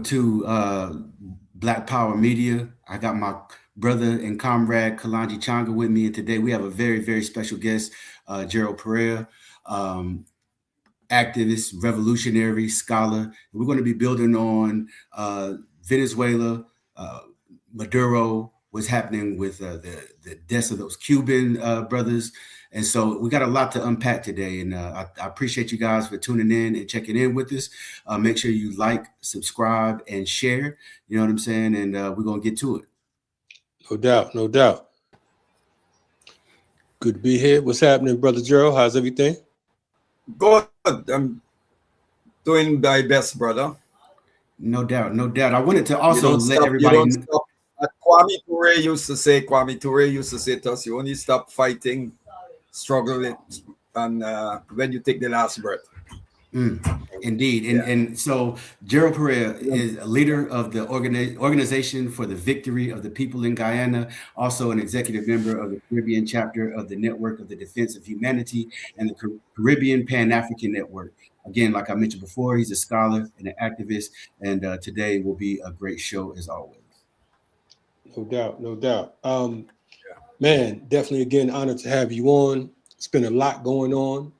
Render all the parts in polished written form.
to Black Power Media. I got my brother and comrade Kalanji Changa with me, and today we have a very, very special guest, Gerald Pereira, activist, revolutionary, scholar. We're going to be building on Venezuela, Maduro, what's happening with the deaths of those Cuban brothers. And so we got a lot to unpack today. And I appreciate you guys for tuning in and checking in with us. Make sure you like, subscribe, and share. You know what I'm saying? And we're going to get to it. No doubt. No doubt. Good to be here. What's happening, Brother Gerald? How's everything? Good. I'm doing my best, brother. No doubt. No doubt. I wanted to also let stop, everybody know. Kwame Ture used to say to us, you only stop fighting, struggling, and when you take the last breath. Indeed. And so Gerald Pereira is a leader of the Organization for the Victory of the People in Guyana, also an executive member of the Caribbean chapter of the Network of the Defense of Humanity and the Caribbean Pan-African Network. Again, like I mentioned before, he's a scholar and an activist, and today will be a great show as always. No doubt, no doubt. Man, definitely again, honored to have you on. It's been a lot going on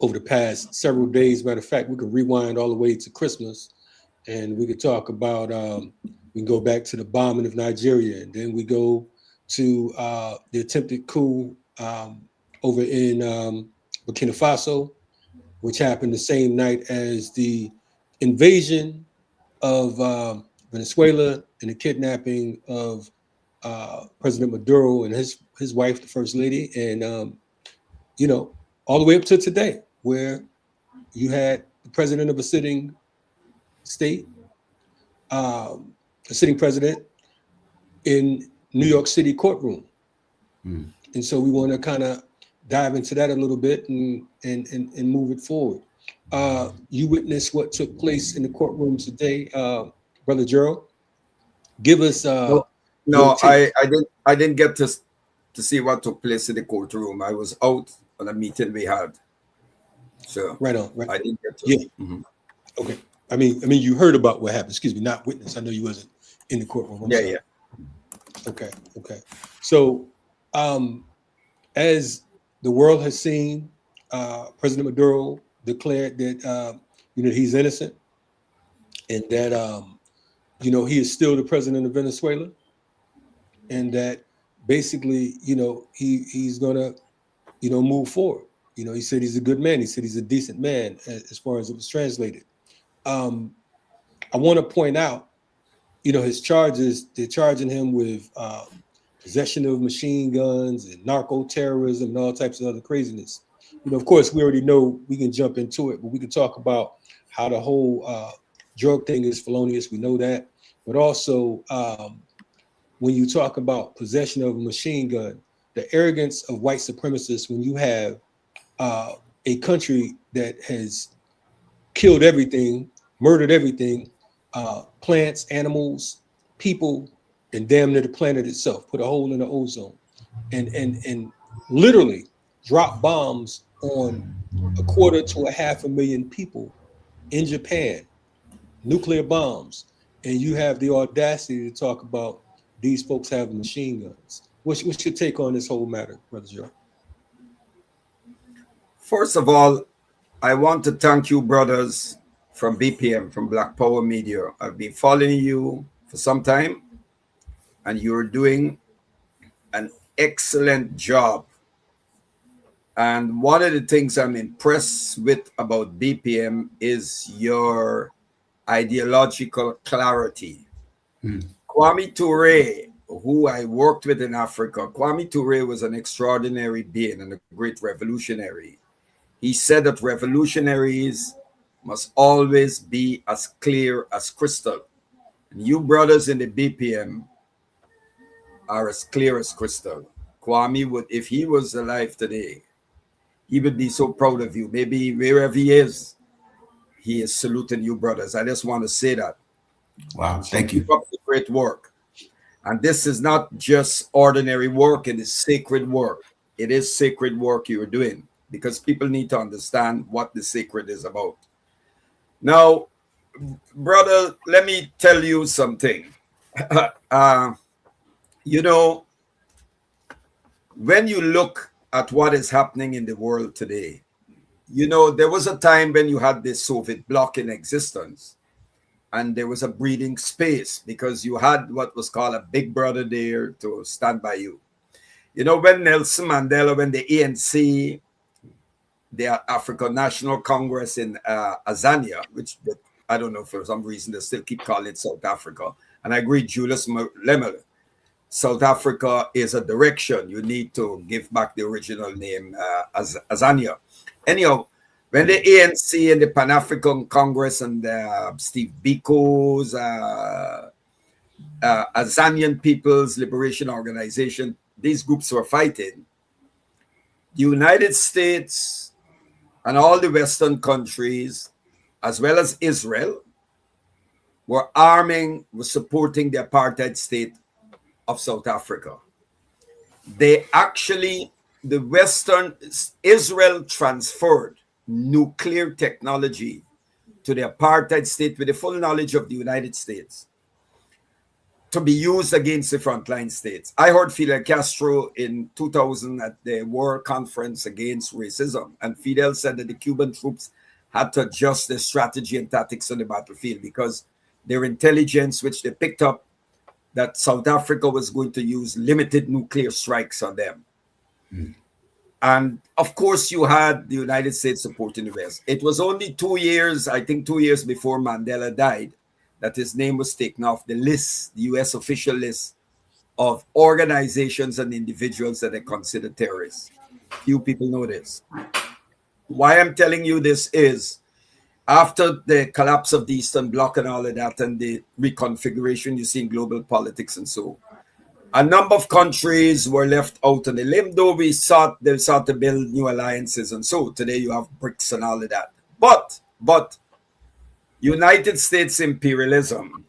over the past several days. Matter of fact, we can rewind all the way to Christmas, and we could talk about. We can go back to the bombing of Nigeria, and then we go to the attempted coup over in Burkina Faso, which happened the same night as the invasion of Venezuela and the kidnapping of President Maduro and his wife, the First Lady, and all the way up to today, where you had the president of a sitting state, a sitting president in New York City courtroom. And so we want to kind of dive into that a little bit and move it forward. You witnessed what took place in the courtroom today, Brother Gerald. Give us. No, I didn't get to see what took place in the courtroom. I was out on a meeting we had. So right on. Right. I didn't get to. Yeah. Okay. I mean, you heard about what happened. Excuse me, not witness. I know you wasn't in the courtroom. Yeah. Okay. So, as the world has seen, President Maduro declared that he's innocent, and that he is still the president of Venezuela, and that basically he's gonna move forward. He said he's a good man. He said he's a decent man, as far as it was translated. I want to point out, his charges. They're charging him with possession of machine guns and narco-terrorism and all types of other craziness. Of course, we already know we can jump into it, but we can talk about how the whole drug thing is felonious. We know that. But also, when you talk about possession of a machine gun, the arrogance of white supremacists, when you have a country that has killed everything, murdered everything, plants, animals, people, and damn near the planet itself, put a hole in the ozone, and literally drop bombs on 250,000 to 500,000 people in Japan, nuclear bombs, and you have the audacity to talk about these folks having machine guns. What's your take on this whole matter, Brother Joe? First of all, I want to thank you, brothers from BPM, from Black Power Media. I've been following you for some time, and you're doing an excellent job. And one of the things I'm impressed with about BPM is your ideological clarity. Kwame Ture, who I worked with in Africa, Kwame Ture was an extraordinary being and a great revolutionary. He said that revolutionaries must always be as clear as crystal. And you brothers in the BPM are as clear as crystal. Kwame would, if he was alive today, he would be so proud of you. Maybe wherever he is saluting you, brothers. I just want to say that. Wow, thank you. Keep up the great work. And this is not just ordinary work, it is sacred work. It is sacred work you're doing, because people need to understand what the sacred is about. Now, brother, let me tell you something. You know, when you look at what is happening in the world today, you know, there was a time when you had the Soviet bloc in existence, and there was a breathing space because you had what was called a big brother there to stand by you. You know, when Nelson Mandela, when the ANC, the African National Congress in Azania, which I don't know, for some reason they still keep calling it South Africa. And I agree, Julius Lemmer, South Africa is a direction. You need to give back the original name Azania. Anyhow, when the ANC and the Pan-African Congress and Steve Biko's Azanian People's Liberation Organization, these groups were fighting, the United States and all the Western countries, as well as Israel, were supporting the apartheid state of South Africa. They actually, Israel transferred nuclear technology to the apartheid state with the full knowledge of the United States to be used against the frontline states. I heard Fidel Castro in 2000 at the World Conference Against Racism, and Fidel said that the Cuban troops had to adjust their strategy and tactics on the battlefield because their intelligence, which they picked up, that South Africa was going to use limited nuclear strikes on them. Mm. And of course, you had the United States supporting the West. It was only 2 years, I think 2 years before Mandela died, that his name was taken off the list, the US official list of organizations and individuals that are considered terrorists. Few people know this. Why I'm telling you this is, after the collapse of the Eastern Bloc and all of that and the reconfiguration you see in global politics and so, a number of countries were left out on the limb, though they sought to build new alliances and so. Today you have BRICS and all of that. But United States imperialism,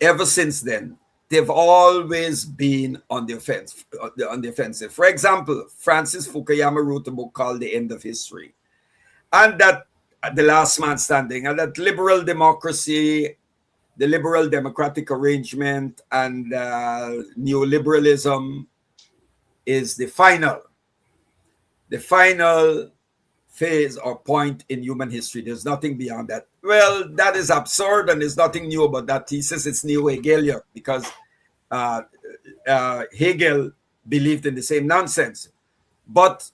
ever since then, they've always been on the offensive. For example, Francis Fukuyama wrote a book called The End of History, and that The Last Man Standing, and that liberal democracy, the liberal democratic arrangement, and neoliberalism is the final phase or point in human history. There's nothing beyond that. Well, that is absurd, and there's nothing new about that thesis. It's neo-Hegelian because Hegel believed in the same nonsense. But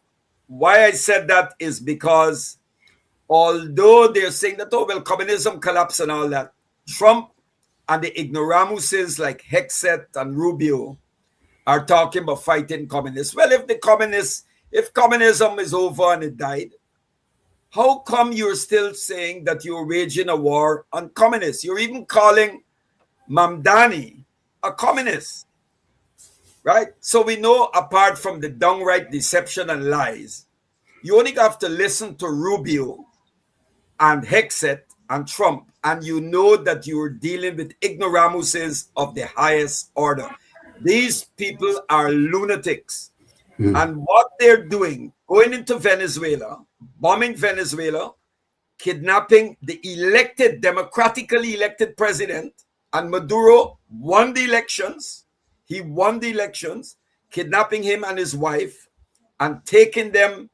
why I said that is because although they're saying that, oh, well, communism collapsed and all that, Trump and the ignoramuses like Hexet and Rubio are talking about fighting communists. Well, if communism is over and it died, how come you're still saying that you're waging a war on communists? You're even calling Mamdani a communist, right? So we know, apart from the downright deception and lies, you only have to listen to Rubio and Hexet and Trump, and you know that you're dealing with ignoramuses of the highest order. These people are lunatics. And what they're doing, going into Venezuela, bombing Venezuela, kidnapping the democratically elected president, and Maduro won the elections. He won the elections, kidnapping him and his wife and taking them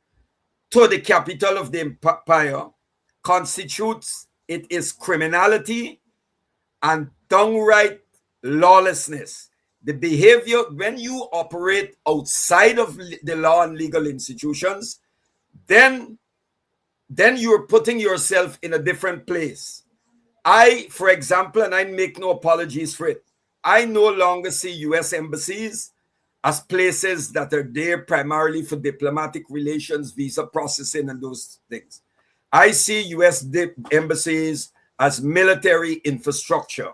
to the capital of the empire constitutes, it is criminality and downright lawlessness. The behavior, when you operate outside of the law and legal institutions, then you're putting yourself in a different place. For example, and I make no apologies for it, I no longer see U.S. embassies as places that are there primarily for diplomatic relations, visa processing, and those things. I see U.S. embassies as military infrastructure.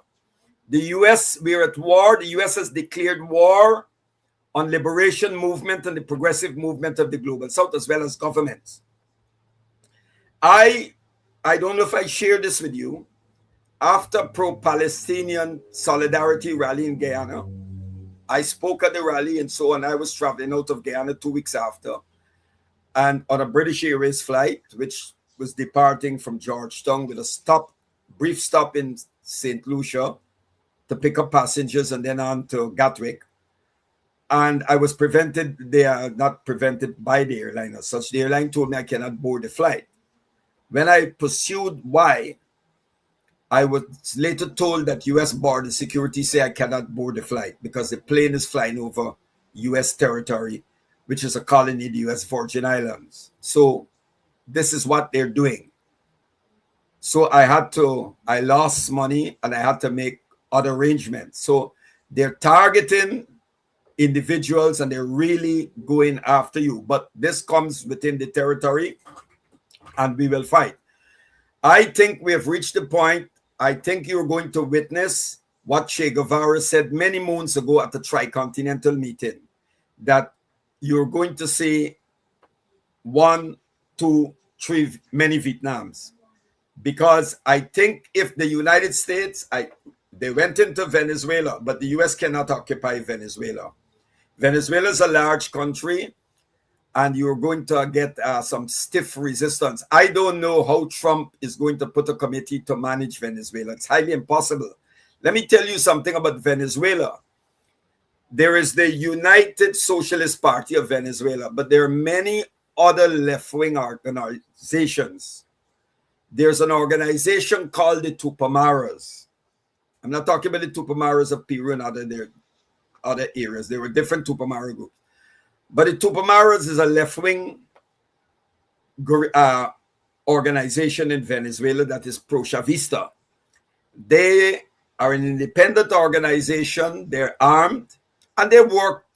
The U.S., we're at war. The U.S. has declared war on liberation movement and the progressive movement of the global south, as well as governments. I don't know if I share this with you. After pro-Palestinian solidarity rally in Guyana, I spoke at the rally and so on. I was traveling out of Guyana 2 weeks after, and on a British Airways flight, which was departing from Georgetown with a brief stop in St. Lucia to pick up passengers and then on to Gatwick. And I was prevented, they are not prevented by the airline as such. The airline told me I cannot board the flight. When I pursued why, I was later told that U.S. border security say I cannot board the flight because the plane is flying over U.S. territory, which is a colony of the U.S. Virgin Islands. So this is what they're doing. So I lost money and I had to make other arrangements. So they're targeting individuals and they're really going after you. But this comes within the territory and we will fight. I think we have reached the point. I think you're going to witness what Che Guevara said many moons ago at the Tricontinental meeting, that you're going to see 1, 2, 3 many Vietnams. Because I think if the United States, they went into Venezuela, but the US cannot occupy Venezuela. Venezuela is a large country, and you're going to get some stiff resistance. I don't know how Trump is going to put a committee to manage Venezuela. It's highly impossible. Let me tell you something about Venezuela. There is the United Socialist Party of Venezuela, but there are many other left-wing organizations. There's an organization called the Tupamaras. I'm not talking about the Tupamaras of Peru and other areas. There were different Tupamara groups. But the Tupamaras is a left-wing organization in Venezuela that is pro-Chavista. They are an independent organization. They're armed, and they work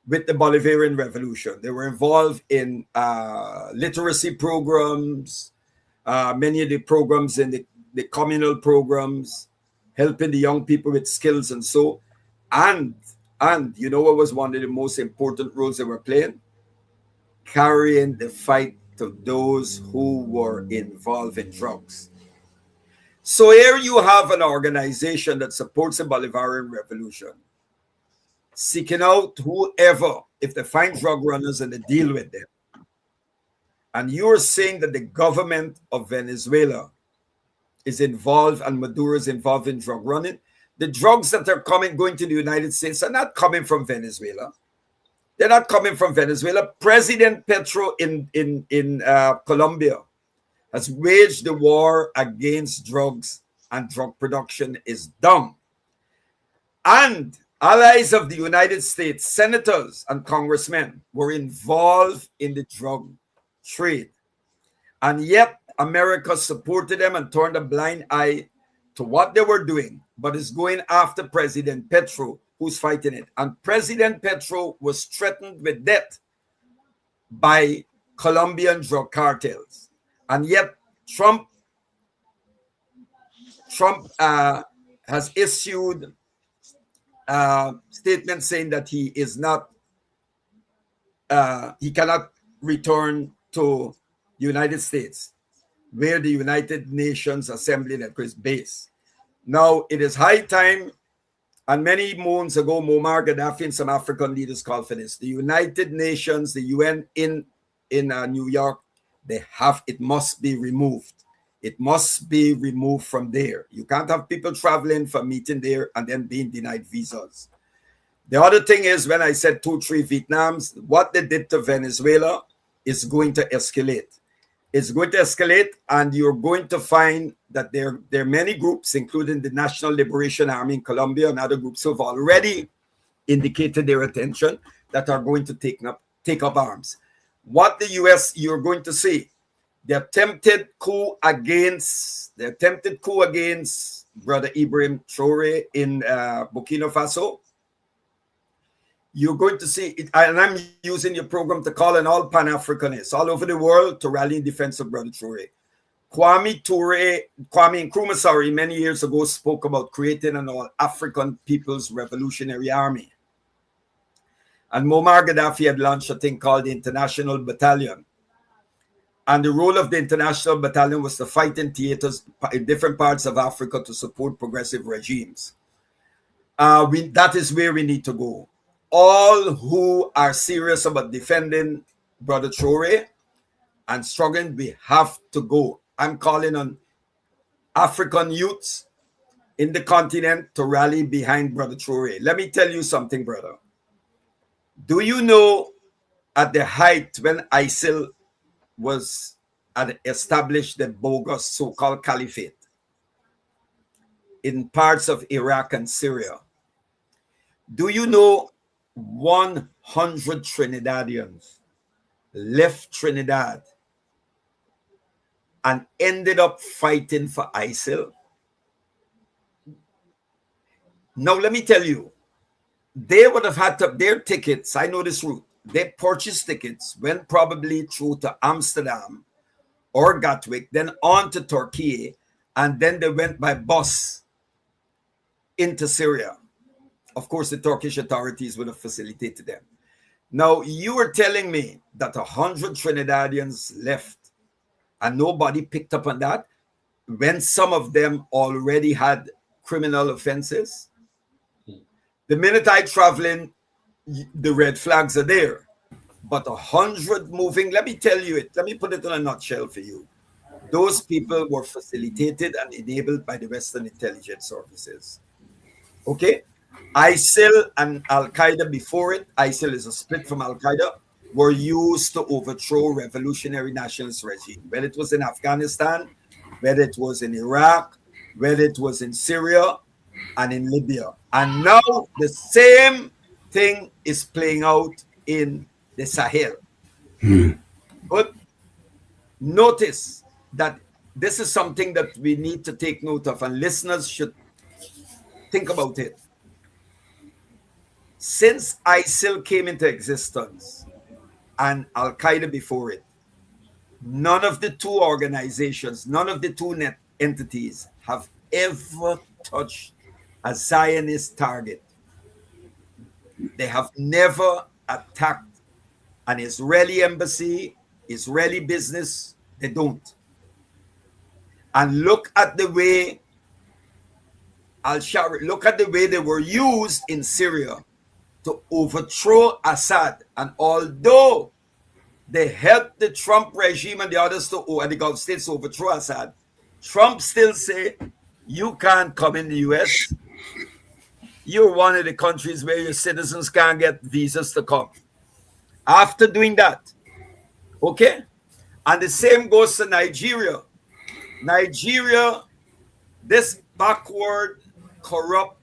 with the Bolivarian Revolution. They were involved in literacy programs, many of the programs in the communal programs, helping the young people with skills and so. And you know what was one of the most important roles they were playing? Carrying the fight to those who were involved in drugs. So here you have an organization that supports the Bolivarian Revolution, seeking out whoever, if they find drug runners and they deal with them. And you're saying that the government of Venezuela is involved and Maduro is involved in drug running. The drugs that are going to the United States are not coming from Venezuela. They're not coming from Venezuela. President Petro in Colombia has waged the war against drugs, and drug production is down. And allies of the United States, senators and congressmen, were involved in the drug trade. And yet America supported them and turned a blind eye to what they were doing, but is going after President Petro, who's fighting it. And President Petro was threatened with death by Colombian drug cartels. And yet Trump has issued a statement saying that he is not, he cannot return to the United States, where the United Nations Assembly Network is based. Now, it is high time, and many moons ago, Muammar Gaddafi and some African leaders called for this. The United Nations, the UN in New York, it must be removed. It must be removed from there. You can't have people traveling for meeting there and then being denied visas. The other thing is, when I said 2, 3 Vietnams, what they did to Venezuela is going to escalate. It's going to escalate, and you're going to find that there are many groups, including the National Liberation Army in Colombia and other groups who have already indicated their attention that are going to take up arms. What the US, you're going to see, the attempted coup against Brother Ibrahim Traore in Burkina Faso. You're going to see it, and I'm using your program to call on all Pan-Africanists all over the world to rally in defense of Brother Traore. Kwame Nkrumah, many years ago spoke about creating an all-African People's Revolutionary Army. And Muammar Gaddafi had launched a thing called the International Battalion. And the role of the International Battalion was to fight in theaters in different parts of Africa to support progressive regimes. That is where we need to go. All who are serious about defending Brother Traore and struggling, we have to go. I'm calling on African youths in the continent to rally behind Brother Traore. Let me tell you something, brother. Do you know at the height when ISIL had established the bogus so-called caliphate in parts of Iraq and Syria, do you know 100 Trinidadians left Trinidad and ended up fighting for ISIL? Now, let me tell you, they would have had their tickets. I know this route. They purchased tickets, went probably through to Amsterdam or Gatwick, then on to Turkey, and then they went by bus into Syria. Of course, the Turkish authorities would have facilitated them. Now, you were telling me that 100 Trinidadians left and nobody picked up on that when some of them already had criminal offenses. The minute I travel in, the red flags are there. But 100 moving, let me tell you it. Let me put it in a nutshell for you. Those people were facilitated and enabled by the Western intelligence services. Okay? ISIL and Al-Qaeda before it, ISIL is a split from Al-Qaeda, were used to overthrow revolutionary nationalist regime. Whether it was in Afghanistan, whether it was in Iraq, whether it was in Syria and in Libya. And now the same thing is playing out in the Sahel. But notice that this is something that we need to take note of, and listeners should think about it. Since ISIL came into existence and Al-Qaeda before it, none of the two organizations, none of the two net entities have ever touched a Zionist target. They have never attacked an Israeli embassy, Israeli business. They don't. And look at the way look at the way they were used in Syria to overthrow Assad. And although they helped the Trump regime and the others and the Gulf states to overthrow Assad, Trump still say, you can't come in the US. You're one of the countries where your citizens can't get visas to come. After doing that, okay? And the same goes to Nigeria. Nigeria, this backward, corrupt,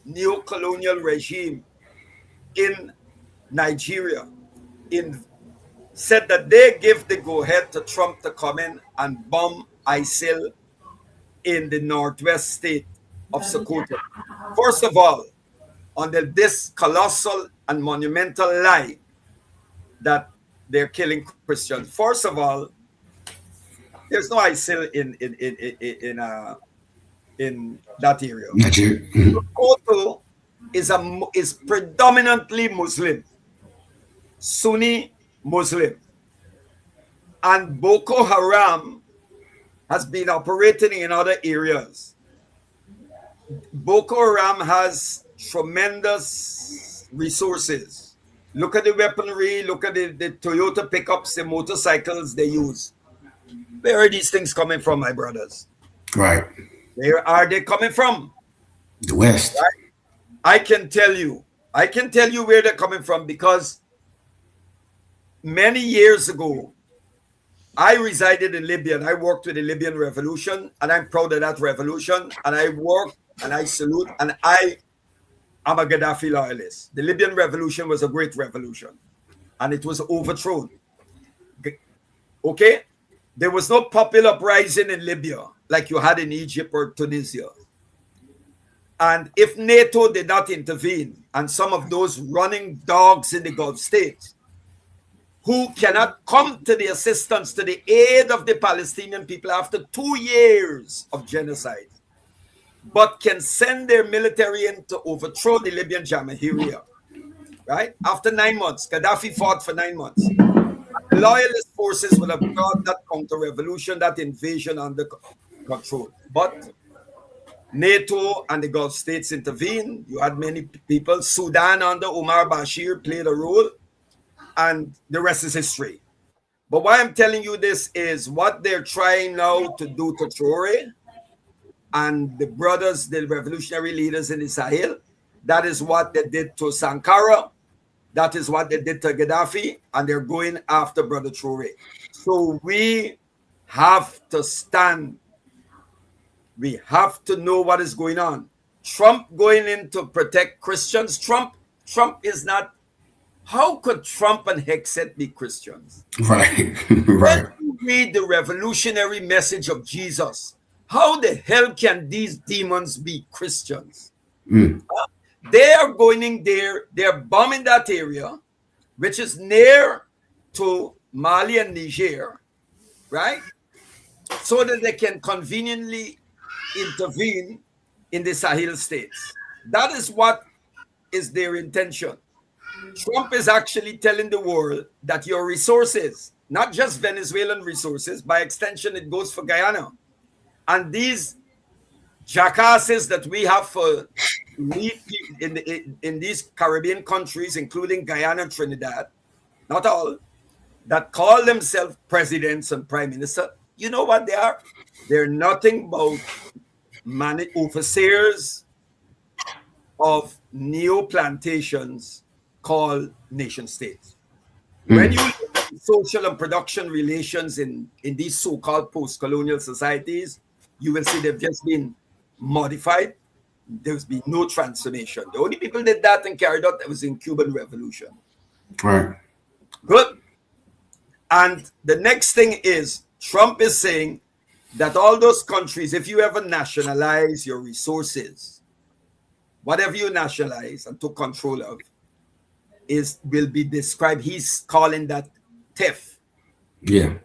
neo-colonial regime in Nigeria said that they give the go-ahead to Trump to come in and bomb ISIL in the northwest state of Sokoto. First of all, under this colossal and monumental lie that they're killing Christians. First of all, there's no ISIL in that area. Sokoto is predominantly Muslim, Sunni Muslim, and Boko Haram has been operating in other areas. Boko Haram has tremendous resources. Look at the weaponry, look at the Toyota pickups, the motorcycles they use. Where are these things coming from, my brothers? Right. Where are they coming from? The West. Right? I can tell you where they're coming from, because many years ago, I resided in Libya and I worked with the Libyan revolution, and I'm proud of that revolution. And I work and I salute, and I am a Gaddafi loyalist. The Libyan revolution was a great revolution and it was overthrown. Okay? There was no popular uprising in Libya like you had in Egypt or Tunisia. And if NATO did not intervene, and some of those running dogs in the Gulf states who cannot come to the assistance, to the aid of the Palestinian people after 2 years of genocide, but can send their military in to overthrow the Libyan Jamahiriya, right? After 9 months, Gaddafi fought for 9 months. The loyalist forces would have brought that counter-revolution, that invasion under control. But NATO and the Gulf states intervened. You had many people. Sudan under Omar Bashir played a role, and the rest is history. But why I'm telling you this is what they're trying now to do to Traore and the brothers, the revolutionary leaders in the Sahel. That is what they did to Sankara. That is what they did to Gaddafi. And they're going after Brother Traore. So we have to stand. We have to know what is going on. Trump going in to protect Christians. Trump is not. How could Trump and Hexet be Christians? Right. When Right. you read the revolutionary message of Jesus, how the hell can these demons be Christians? Mm. They are going in there, they're bombing that area, which is near to Mali and Niger, right? So that they can conveniently intervene in the Sahel states. That is what is their intention. Trump is actually telling the world that your resources, not just Venezuelan resources, by extension, it goes for Guyana. And these jackasses that we have for in these Caribbean countries, including Guyana and Trinidad, not all, that call themselves presidents and prime minister, you know what they are? They're nothing but overseers of neo plantations called nation states. When you look at social and production relations in these so-called post-colonial societies, you will see they've just been modified. There's been no transformation. The only people did that and carried out that was in Cuban Revolution. Right. Good. And the next thing is Trump is saying that all those countries, if you ever nationalize your resources, whatever you nationalize and took control of, will be described. He's calling that theft. Yeah.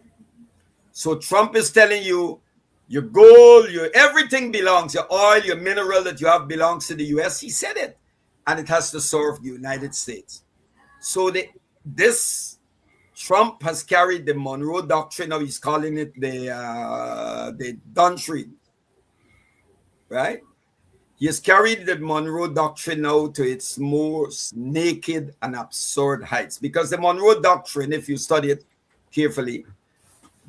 So Trump is telling you your gold, your everything belongs, your oil, your mineral that you have belongs to the US. He said it. And it has to serve the United States. So this Trump has carried the Monroe Doctrine, now he's calling it the Doctrine, right? He has carried the Monroe Doctrine now to its most naked and absurd heights. Because the Monroe Doctrine, if you study it carefully,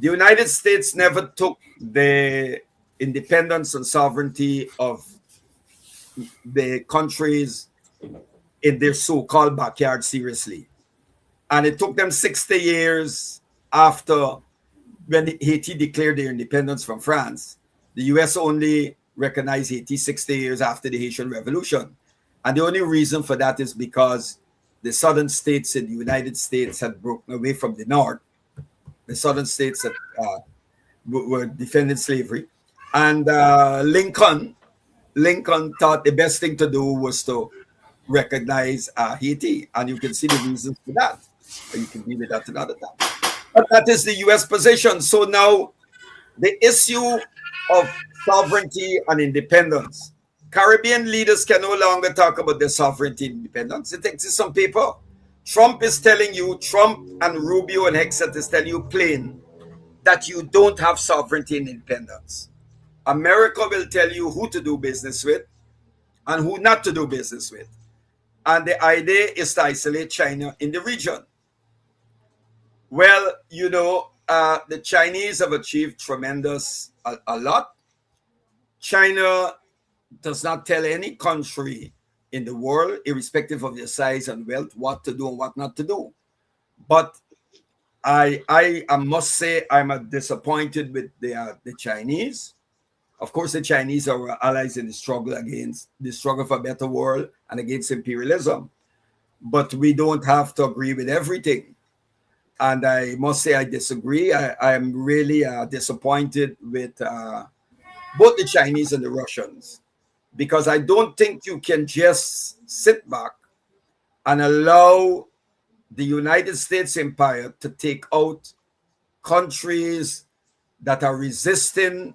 the United States never took the independence and sovereignty of the countries in their so-called backyard seriously. And it took them 60 years after when Haiti declared their independence from France. The US only recognized Haiti 60 years after the Haitian Revolution. And the only reason for that is because the southern states in the United States had broken away from the north. The southern states that were defending slavery. And Lincoln thought the best thing to do was to recognize Haiti. And you can see the reasons for that. But you can deal with that another time. But that is the US position. So now the issue of sovereignty and independence. Caribbean leaders can no longer talk about their sovereignty and independence. It exists on paper. Trump is telling you, Trump and Rubio and Hexet is telling you plain that you don't have sovereignty and independence. America will tell you who to do business with and who not to do business with. And the idea is to isolate China in the region. Well, you know, the Chinese have achieved tremendous a lot. China does not tell any country in the world, irrespective of their size and wealth, what to do and what not to do. But I must say I'm disappointed with the Chinese. Of course, the Chinese are our allies in the struggle for a better world and against imperialism. But we don't have to agree with everything. And I must say I disagree. I am really disappointed with both the Chinese and the Russians, because I don't think you can just sit back and allow the United States empire to take out countries that are resisting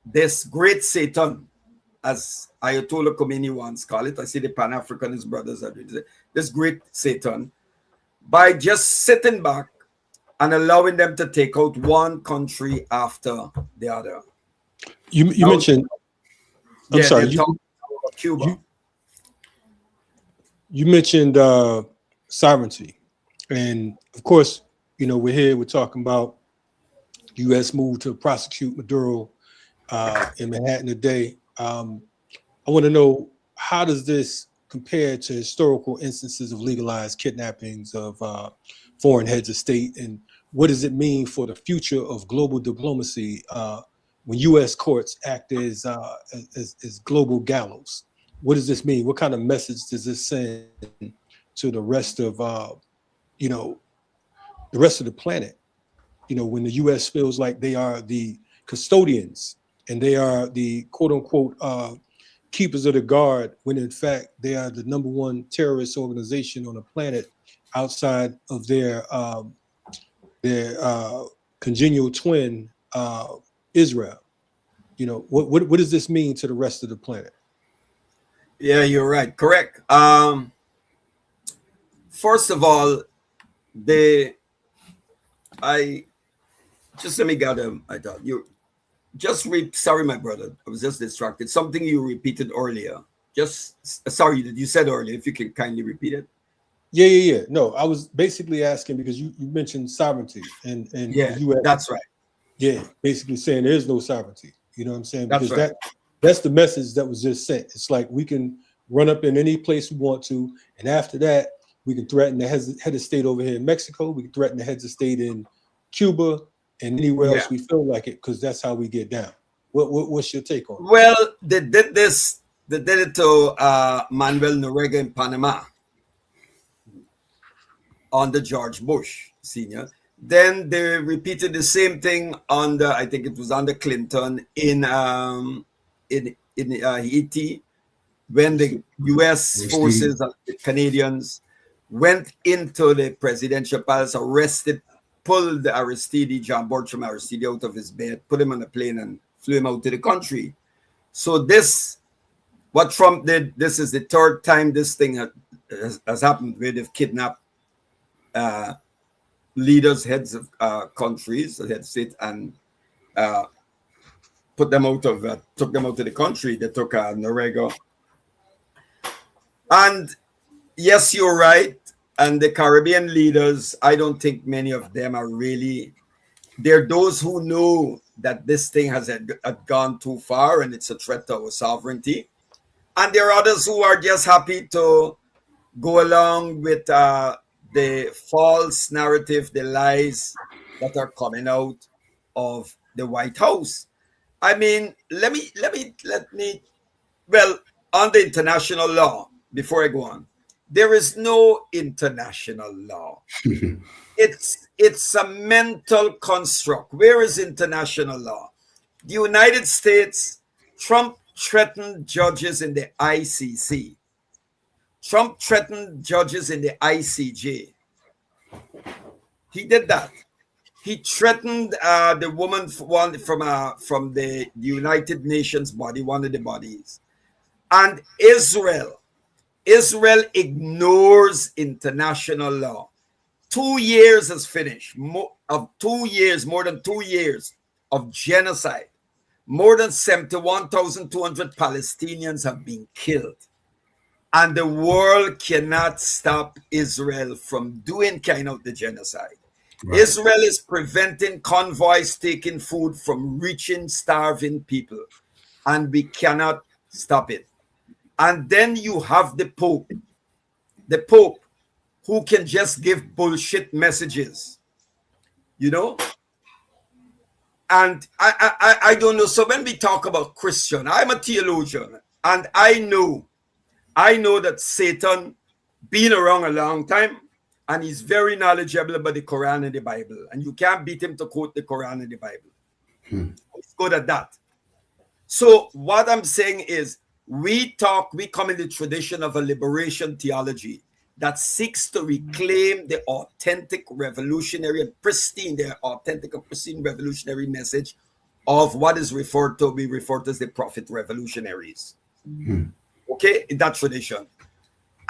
this great Satan, as Ayatollah Khomeini once called it. I see the Pan-Africanist brothers are doing this great Satan, by just sitting back and allowing them to take out one country after the other. You mentioned. I'm sorry. Cuba. You mentioned sovereignty, and of course, we're here, we're talking about U.S. move to prosecute Maduro in Manhattan today. I want to know, how does this compare to historical instances of legalized kidnappings of foreign heads of state, and what does it mean for the future of global diplomacy when U.S. courts act as global gallows? What does this mean? What kind of message does this send to the rest of the rest of the planet? When the U.S. feels like they are the custodians and they are the quote unquote keepers of the guard, when in fact they are the number one terrorist organization on the planet outside of their congenial twin, Israel. What does this mean to the rest of the planet? Yeah, you're right. Correct. First of all, I just let me get them. I thought you just sorry, my brother. I was just distracted. Something you repeated earlier. Just sorry that you said earlier. If you can kindly repeat it. Yeah. No, I was basically asking because you mentioned sovereignty and yeah, the U.S. That's right. Yeah, basically saying there is no sovereignty. You know what I'm saying? That's Because right. that's the message that was just sent. It's like we can run up in any place we want to, and after that, we can threaten the head of state over here in Mexico. We can threaten the heads of state in Cuba and anywhere else we feel like it, because that's how we get down. What's your take on it? Well, they did this. They did it to Manuel Noriega in Panama under George Bush Sr. Then they repeated the same thing under, I think it was under Clinton in Haiti, when the U.S. forces and the Canadians went into the presidential palace, arrested, pulled John Bertram Aristide out of his bed, put him on a plane and flew him out to the country. So what Trump did, this is the third time this thing has happened, where they've kidnapped leaders, heads of countries, head of state, and took them out of the country. They took Noriega. And yes, you're right. And the Caribbean leaders, I don't think many of them are really. They're those who know that this thing has gone too far and it's a threat to our sovereignty. And there are others who are just happy to go along with the false narrative, the lies that are coming out of the White House. I mean, let me, well, on the international law, before I go on, there is no international law. It's a mental construct. Where is international law? The United States, Trump threatened judges in the ICC. Trump threatened judges in the ICJ. He did that. He threatened the woman from the United Nations body, one of the bodies. And Israel ignores international law. 2 years has finished. More than 2 years of genocide. More than 71,200 Palestinians have been killed. And the world cannot stop Israel from carrying out the genocide. Right. Israel is preventing convoys taking food from reaching starving people. And we cannot stop it. And then you have the Pope who can just give bullshit messages, And I don't know. So when we talk about Christian, I'm a theologian, and I know that Satan been around a long time, and he's very knowledgeable about the Quran and the Bible, and you can't beat him to quote the Quran and the Bible. He's good at that. So what I'm saying is, we come in the tradition of a liberation theology that seeks to reclaim the authentic revolutionary and pristine revolutionary message of what is referred to as the prophet revolutionaries. Okay, in that tradition.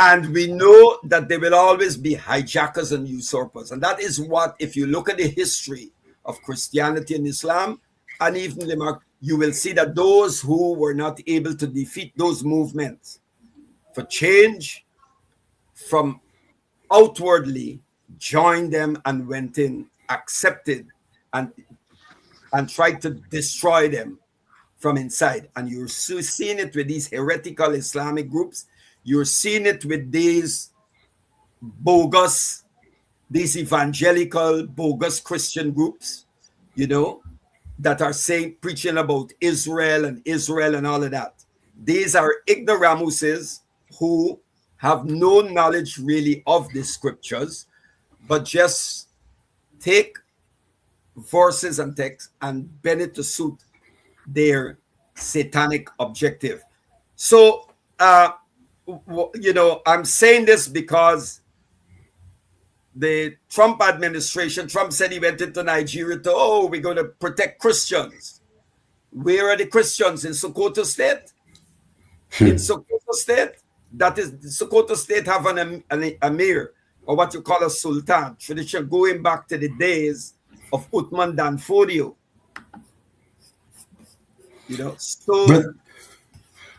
And we know that there will always be hijackers and usurpers. And that is what, if you look at the history of Christianity and Islam, and even the you will see that those who were not able to defeat those movements for change from outwardly joined them and went in, accepted, and tried to destroy them from inside. And you're seeing it with these heretical Islamic groups. You're seeing it with these bogus, these evangelical, bogus Christian groups, you know, that are preaching about Israel and all of that. These are ignoramuses who have no knowledge really of the scriptures, but just take verses and text and bend it to suit their satanic objective. So, you know, I'm saying this because the Trump administration, Trump said he went into Nigeria to, we're going to protect Christians. Where are the Christians? In Sokoto State? In Sokoto State? That is, Sokoto State have an emir, or what you call a sultan, tradition going back to the days of Uthman Dan Fodio. You know, so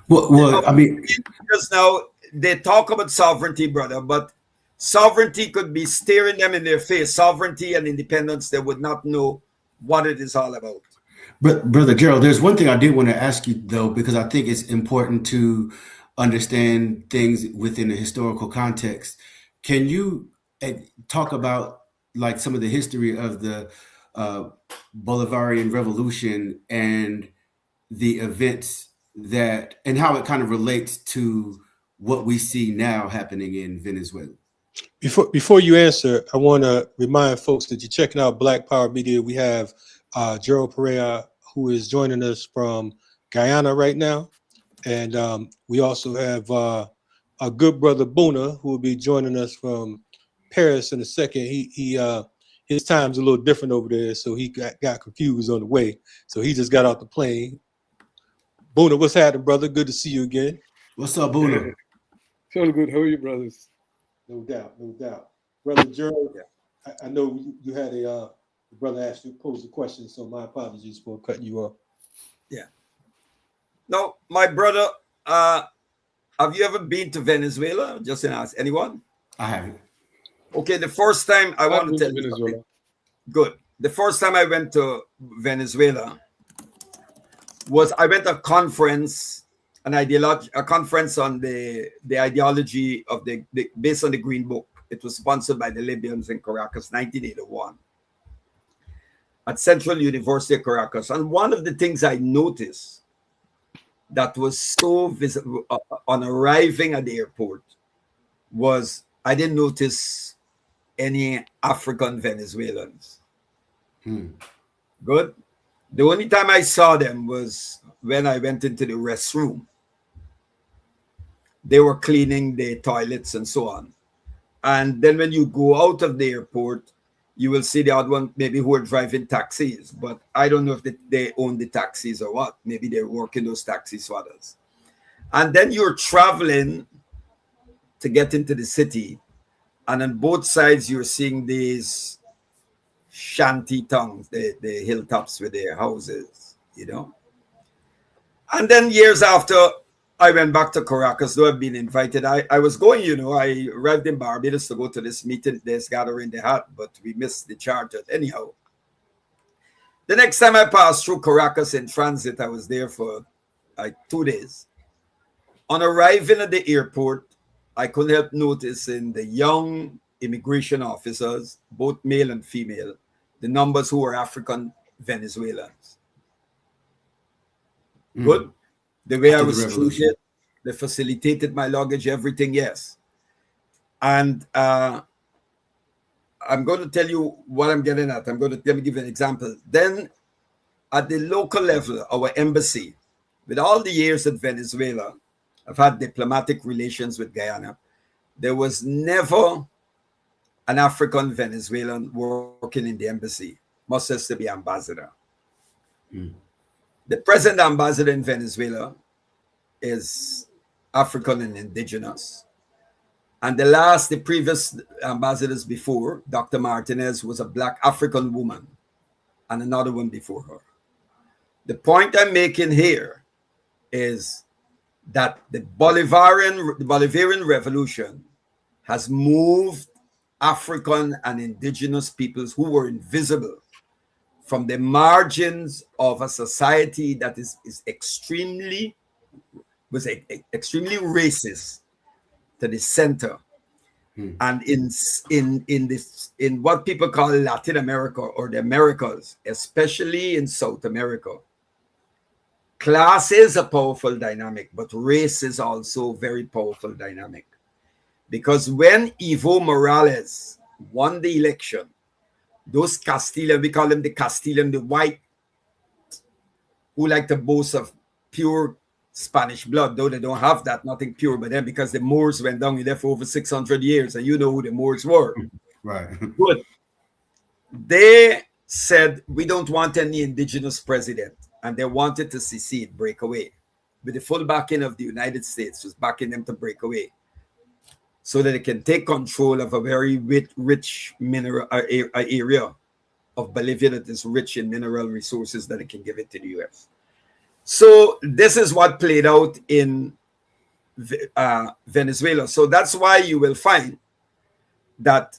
well, I mean, just now they talk about sovereignty, brother, but sovereignty could be staring them in their face. Sovereignty and independence, they would not know what it is all about. Brother Gerald, there's one thing I did want to ask you, though, because I think it's important to understand things within the historical context. Can you talk about like some of the history of the Bolivarian Revolution and the events that, and how it kind of relates to what we see now happening in Venezuela? Before you answer, I want to remind folks that you're checking out Black Power Media. We have Gerald Perea, who is joining us from Guyana right now. And we also have our good brother Boona, who will be joining us from Paris in a second. His time's a little different over there, so he got confused on the way. So he just got off the plane. Boona, what's happening, brother? Good to see you again. What's up, Boona? Feel good. How are you, brothers? No doubt, no doubt. Brother Gerald, I know you had a brother asked you pose a question, so my apologies for cutting you off. Yeah. No, my brother, have you ever been to Venezuela? Just to ask anyone? I haven't. Okay, the first time I want to tell you Venezuela. something. Good. The first time I went to Venezuela was I went to a conference, a conference on the ideology of the based on the Green Book. It was sponsored by the Libyans in Caracas, 1981, at Central University of Caracas. And one of the things I noticed that was so visible on arriving at the airport was I didn't notice any African Venezuelans. Good. The only time I saw them was when I went into the restroom. They were cleaning the toilets and so on. And then when you go out of the airport, you will see the other one, maybe who are driving taxis. But I don't know if they own the taxis or what. Maybe they're working those taxis for others. And then you're traveling to get into the city. And on both sides, you're seeing these shanty towns, the hilltops with their houses, you know. And then years after, I went back to Caracas, though I've been invited. I was going, you know, I arrived in Barbados to go to this meeting, this gathering they had, but we missed the charter. Anyhow, the next time I passed through Caracas in transit, I was there for like 2 days. On arriving at the airport, I couldn't help noticing the young immigration officers, both male and female, the numbers who were African Venezuelans. Good. The way I was treated, they facilitated my luggage, everything, yes. And I'm going to tell you what I'm getting at. Let me give you an example. Then at the local level, our embassy, with all the years at Venezuela, I've had diplomatic relations with Guyana. There was never an African Venezuelan working in the embassy. Must has to be ambassador. The present ambassador in Venezuela is African and indigenous. And the previous ambassadors before, Dr. Martinez, was a Black African woman and another one before her. The point I'm making here is that the Bolivarian Revolution has moved African and indigenous peoples who were invisible from the margins of a society that is extremely racist to the center. And in what people call Latin America or the Americas, especially in South America, class is a powerful dynamic, but race is also very powerful dynamic. Because when Evo Morales won the election, those Castilian, we call them the Castilian, the white, who like to boast of pure Spanish blood, though they don't have that, nothing pure, but then because the Moors went down there for over 600 years, and you know who the Moors were. Right. Good. They said, we don't want any indigenous president, and they wanted to secede, break away. With the full backing of the United States, was backing them to break away, so that they can take control of a very rich mineral area of Bolivia that is rich in mineral resources that it can give it to the US. So this is what played out in Venezuela. So that's why you will find that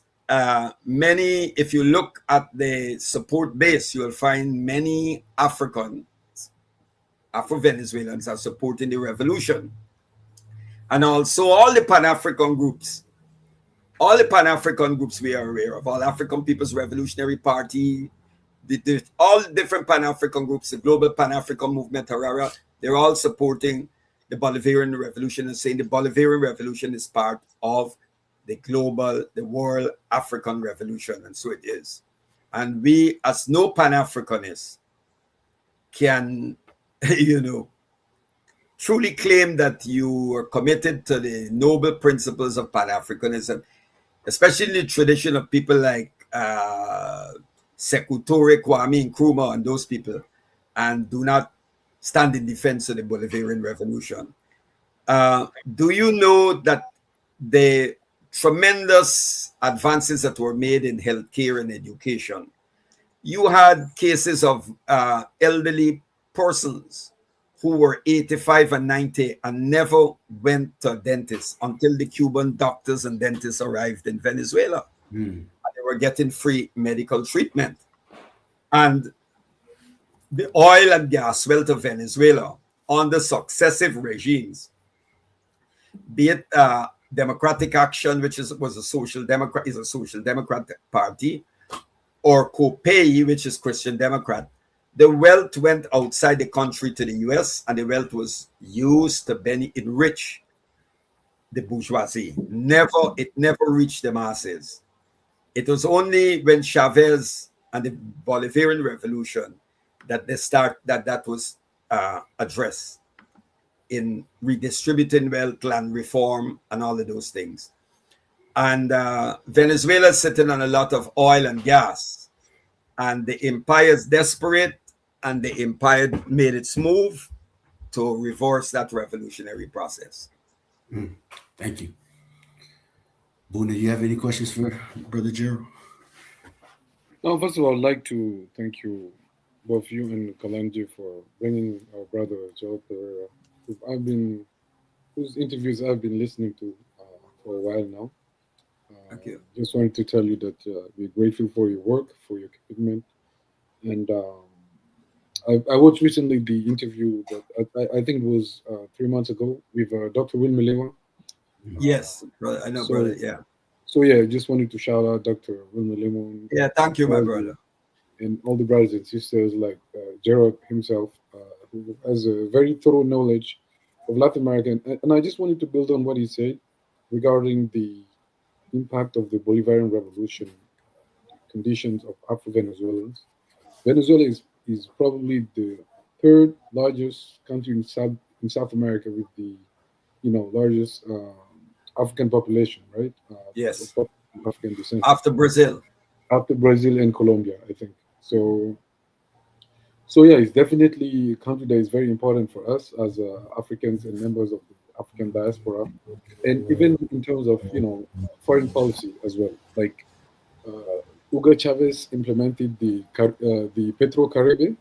many, if you look at the support base, you will find many Afro-Venezuelans are supporting the revolution. And also all the Pan-African groups we are aware of, all African People's Revolutionary Party, all different Pan-African groups, the Global Pan-African Movement, Harara, they're all supporting the Bolivarian Revolution and saying the Bolivarian Revolution is part of the world African Revolution, and so it is. And we, as no Pan-Africanists, can, truly claim that you are committed to the noble principles of Pan-Africanism, especially in the tradition of people like Sekou Touré, Kwame Nkrumah, and those people, and do not stand in defense of the Bolivarian Revolution. Do you know that the tremendous advances that were made in healthcare and education, you had cases of elderly persons who were 85 and 90 and never went to a dentist until the Cuban doctors and dentists arrived in Venezuela. And they were getting free medical treatment. And the oil and gas wealth of Venezuela under successive regimes, be it Democratic Action, which was a social democratic party, or COPEI, which is Christian Democrat, the wealth went outside the country to the US, and the wealth was used to enrich the bourgeoisie. It never reached the masses. It was only when Chavez and the Bolivarian Revolution that that was addressed in redistributing wealth, land reform, and all of those things. And Venezuela is sitting on a lot of oil and gas, and the empire is desperate, and the empire made its move to reverse that revolutionary process. Thank you. Buna, you have any questions for Brother Gerald? No, first of all, I'd like to thank you, both you and Kalanje, for bringing our brother Joe Pereira, whose interviews I've been listening to for a while now. Thank you. Just wanted to tell you that we're grateful for your work, for your commitment, and I watched recently the interview that I think it was 3 months ago with Dr. Will Melewa. Yes, brother. I know, brother. Yeah. So yeah, just wanted to shout out Dr. Will Melewa. Yeah, thank you, my brother. And all the brothers and sisters like Gerald himself, who has a very thorough knowledge of Latin America. And I just wanted to build on what he said regarding the impact of the Bolivarian Revolution, conditions of Afro-Venezuelans. Venezuela is probably the third largest country in South America with the largest African population, right? Yes. African descent. After Brazil and Colombia, I think. So yeah, it's definitely a country that is very important for us as Africans and members of the African diaspora, and even in terms of foreign policy as well. Like Hugo Chavez implemented the Petro Caribe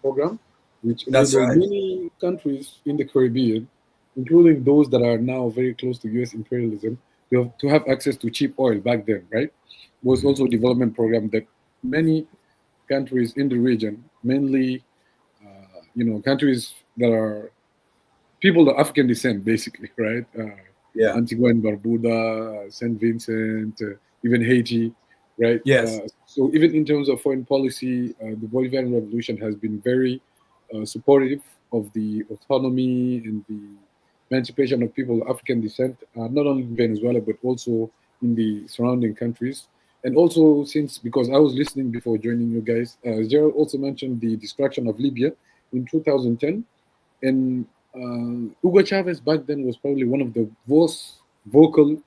program, which enabled many countries in the Caribbean, including those that are now very close to U.S. imperialism, to have access to cheap oil back then, right? Was also a development program that many countries in the region, mainly countries that are people of African descent, basically, right? Yeah. Antigua and Barbuda, Saint Vincent, even Haiti, right? Yes. So even in terms of foreign policy, the Bolivarian Revolution has been very supportive of the autonomy and the emancipation of people of African descent, not only in Venezuela but also in the surrounding countries. And also, since because I was listening before joining you guys, Gerald also mentioned the destruction of Libya in 2010, and Hugo Chavez back then was probably one of the most vocal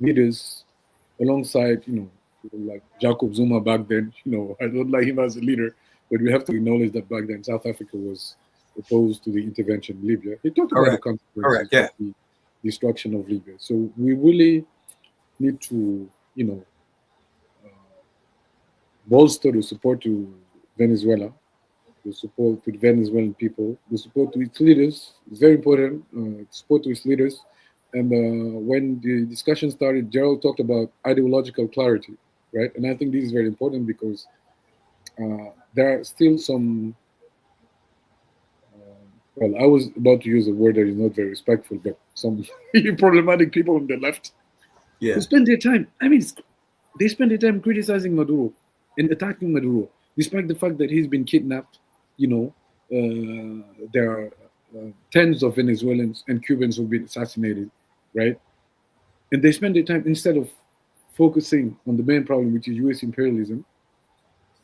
leaders, alongside people like Jacob Zuma back then. I don't like him as a leader, but we have to acknowledge that back then South Africa was opposed to the intervention in Libya. He talked about the Correct. consequences Correct. Yeah. of the destruction of Libya. So we really need to, bolster the support to Venezuela, the support to the Venezuelan people, the support to its leaders. It's very important. Support to its leaders. And when the discussion started, Gerald talked about ideological clarity, right? And I think this is very important because there are still some. Well, I was about to use a word that is not very respectful, but some problematic people on the left Yeah. who spend their time. I mean, they spend their time criticizing Maduro and attacking Maduro, despite the fact that he's been kidnapped. There are tens of Venezuelans and Cubans who've been assassinated, right? And they spend their time, instead of focusing on the main problem, which is U.S. imperialism.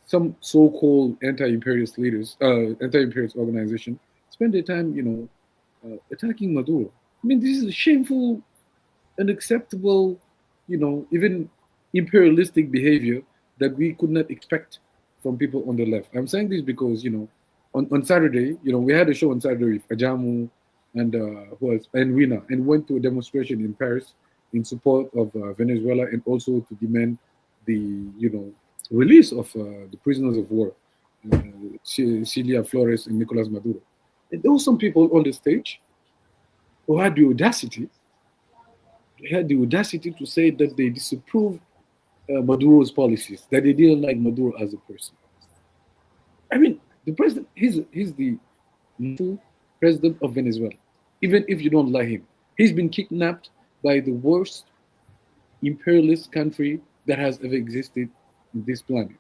Some so-called anti-imperialist leaders, anti-imperialist organization, spend their time, attacking Maduro. I mean, this is a shameful, unacceptable, even imperialistic behavior that we could not expect from people on the left. I'm saying this because, on Saturday, we had a show on Saturday with Ajamu and Wina, and went to a demonstration in Paris in support of Venezuela, and also to demand the, release of the prisoners of war, Celia Flores and Nicolas Maduro. And there were some people on the stage who had the audacity to say that they disapproved Maduro's policies, that they didn't like Maduro as a person. I mean, the president, he's the president of Venezuela. Even if you don't like him, he's been kidnapped by the worst imperialist country that has ever existed in this planet.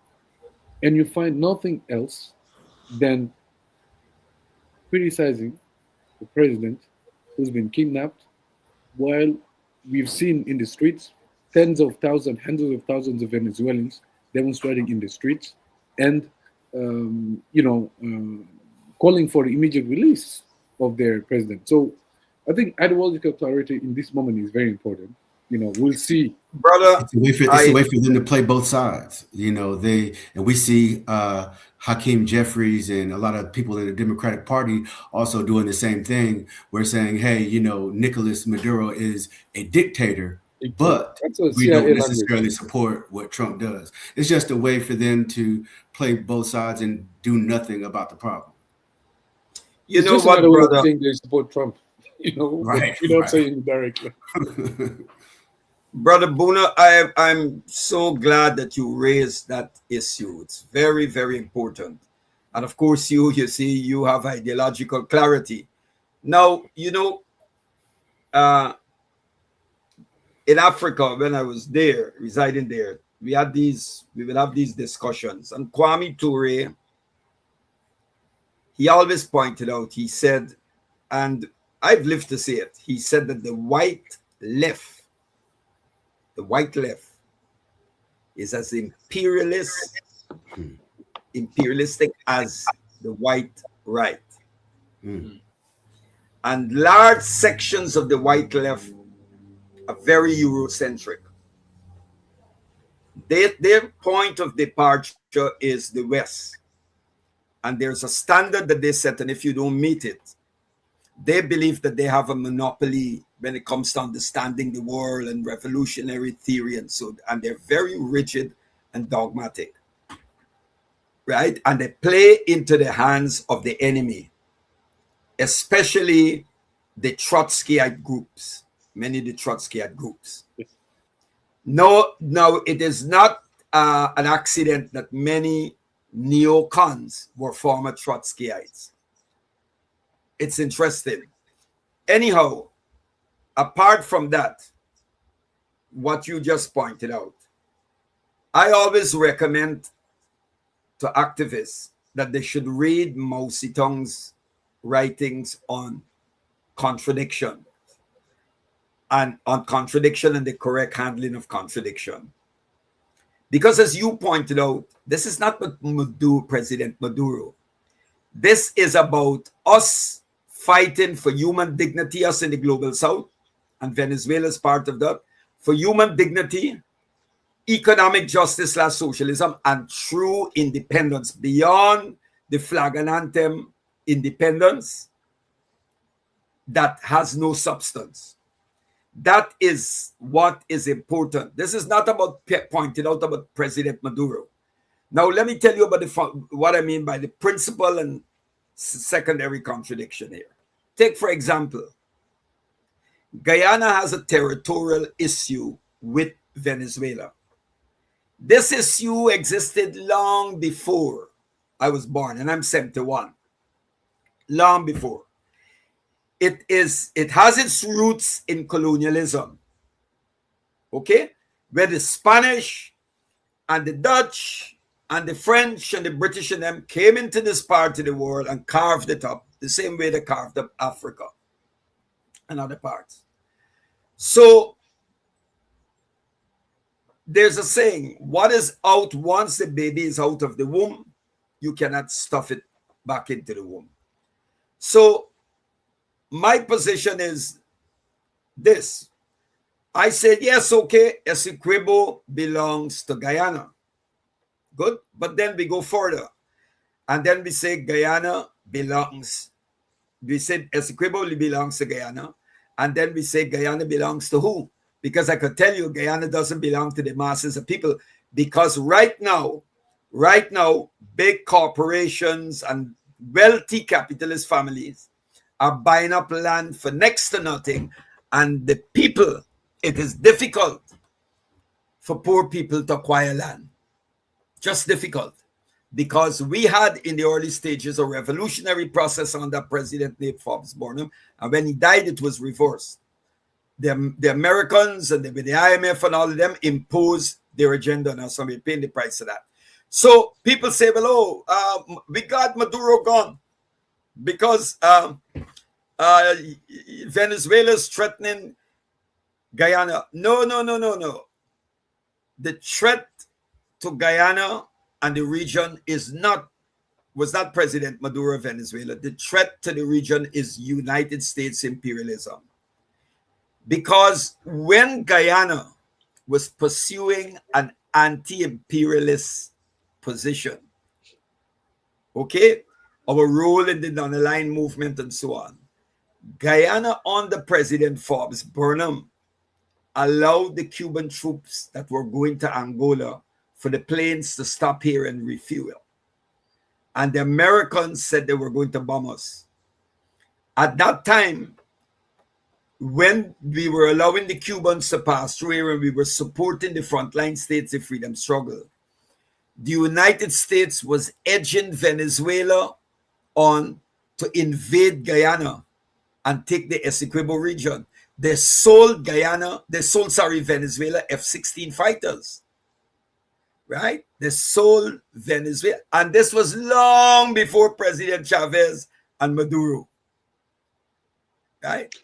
And you find nothing else than criticizing the president who's been kidnapped, while we've seen in the streets tens of thousands, hundreds of thousands of Venezuelans demonstrating in the streets, and calling for the immediate release of their president. So I think ideological clarity in this moment is very important. We'll see. Brother, It's a way for them to play both sides. We see Hakeem Jeffries and a lot of people in the Democratic Party also doing the same thing. We're saying, hey, Nicolas Maduro is a dictator, but we don't necessarily support what Trump does. It's just a way for them to play both sides and do nothing about the problem. You know what, brother? I think they support Trump, right, without saying directly. Brother Buna, I'm so glad that you raised that issue. It's very, very important. And of course, you see, you have ideological clarity. Now, in Africa, when I was there, residing there, we would have these discussions. And Kwame Ture, he always pointed out, he said, and I've lived to see it, he said that the white left is as imperialistic as the white right. And large sections of the white left are very Eurocentric. Their point of departure is the West. And there's a standard that they set, and if you don't meet it, they believe that they have a monopoly when it comes to understanding the world and revolutionary theory, and they're very rigid and dogmatic, right? And they play into the hands of the enemy, especially the Trotskyite groups, many of the Trotskyite groups. No, it is not an accident that many neocons were former Trotskyites. It's interesting. Anyhow, apart from that, what you just pointed out, I always recommend to activists that they should read Mao Zedong's writings on contradiction and the correct handling of contradiction. Because as you pointed out, this is not what President Maduro. This is about us fighting for human dignity, us in the global south, and Venezuela is part of that, for human dignity, economic justice / socialism, and true independence beyond the flag and anthem independence that has no substance. That is what is important. This is not about pointing out about President Maduro. Now, let me tell you about what I mean by the principal and secondary contradiction here. Take, for example, Guyana has a territorial issue with Venezuela. This issue existed long before I was born, and I'm 71. Long before. It has its roots in colonialism. Okay? Where the Spanish and the Dutch and the French and the British and them came into this part of the world and carved it up the same way they carved up Africa and other parts. So there's a saying, what is out once the baby is out of the womb, you cannot stuff it back into the womb. So my position is this. I said, yes, okay, Essequibo belongs to Guyana. Good. But then we go further. And then we say Guyana belongs. We said Essequibo belongs to Guyana. And then we say Guyana belongs to who? Because I could tell you Guyana doesn't belong to the masses of people. Because right now, big corporations and wealthy capitalist families are buying up land for next to nothing. And the people, it is difficult for poor people to acquire land. Just difficult. Because we had in the early stages a revolutionary process under President Nate Forbes Burnham. And when he died, it was reversed. The Americans and the IMF and all of them imposed their agenda on us, and we're paying the price of that. So people say, well, we got Maduro gone because Venezuela's threatening Guyana. No. The threat to Guyana and the region was not President Maduro of Venezuela. The threat to the region is United States imperialism. Because when Guyana was pursuing an anti-imperialist position, okay, our role in the non-aligned movement and so on, Guyana under President Forbes Burnham allowed the Cuban troops that were going to Angola for the planes to stop here and refuel. And the Americans said they were going to bomb us. At that time, when we were allowing the Cubans to pass through here and we were supporting the frontline states of freedom struggle, the United States was edging Venezuela on to invade Guyana and take the Essequibo region. They sold Venezuela F-16 fighters. Right? They sold Venezuela. And this was long before President Chavez and Maduro. Right?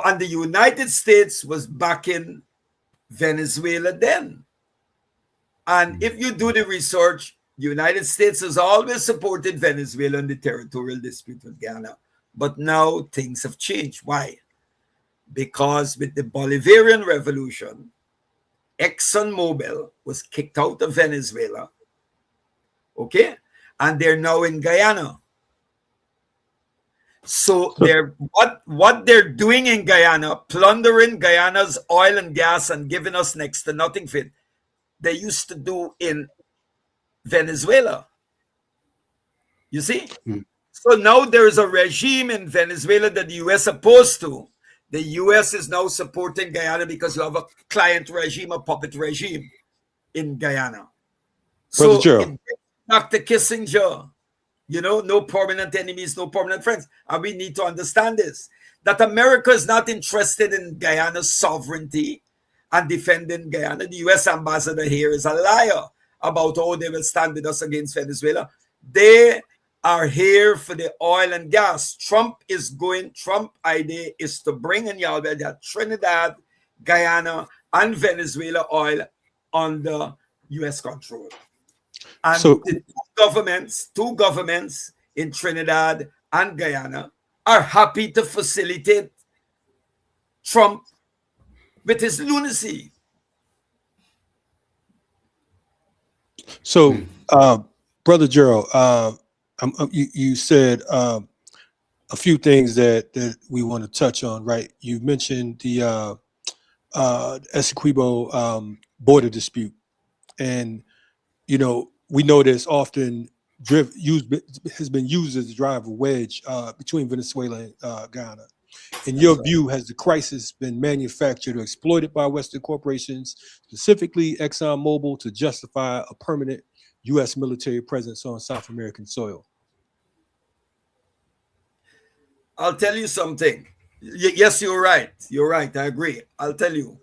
And the United States was backing Venezuela then. And if you do the research, the United States has always supported Venezuela in the territorial dispute with Guyana. But now things have changed. Why? Because with the Bolivarian Revolution, Exxon Mobil was kicked out of Venezuela. Okay? And they're now in Guyana. So what they're doing in Guyana, plundering Guyana's oil and gas and giving us next to nothing for it, they used to do in Venezuela. You see? So now there is a regime in Venezuela that the US opposed to The US is now supporting Guyana because you have a client regime, a puppet regime in Guyana. Brother So Gerald. it brings back to Kissinger, no permanent enemies, no permanent friends. And we need to understand this, that America is not interested in Guyana's sovereignty and defending Guyana. The US ambassador here is a liar about how they will stand with us against Venezuela. They are here for the oil and gas. Trump idea is to bring in Yalbel that Trinidad, Guyana, and Venezuela oil under US control. And So- the two governments in Trinidad and Guyana are happy to facilitate Trump with his lunacy. So, Brother Gerald, you said a few things that we want to touch on, right? You mentioned the Essequibo border dispute, and we know there's often has been used as a drive a wedge between Venezuela and Ghana. In your view, has the crisis been manufactured or exploited by Western corporations, specifically Exxon Mobil, to justify a permanent U.S. military presence on South American soil? I'll tell you something. Yes, you're right. You're right. I agree. I'll tell you.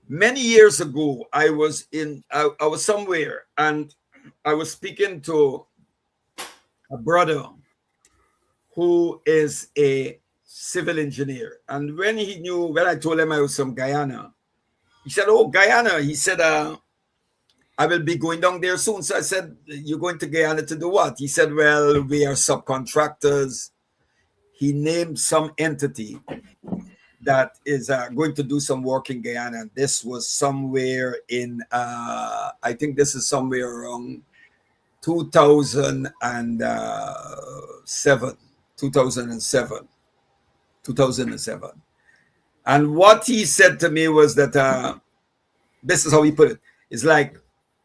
Many years ago, I was somewhere and I was speaking to a brother who is a civil engineer. And when I told him I was from Guyana, he said, "Oh, Guyana." He said, "I will be going down there soon." So I said, "You're going to Guyana to do what?" He said, "Well, we are subcontractors." He named some entity that is going to do some work in Guyana. This was somewhere in, I think this is somewhere around 2007. And what he said to me was that, this is how he put it. It's like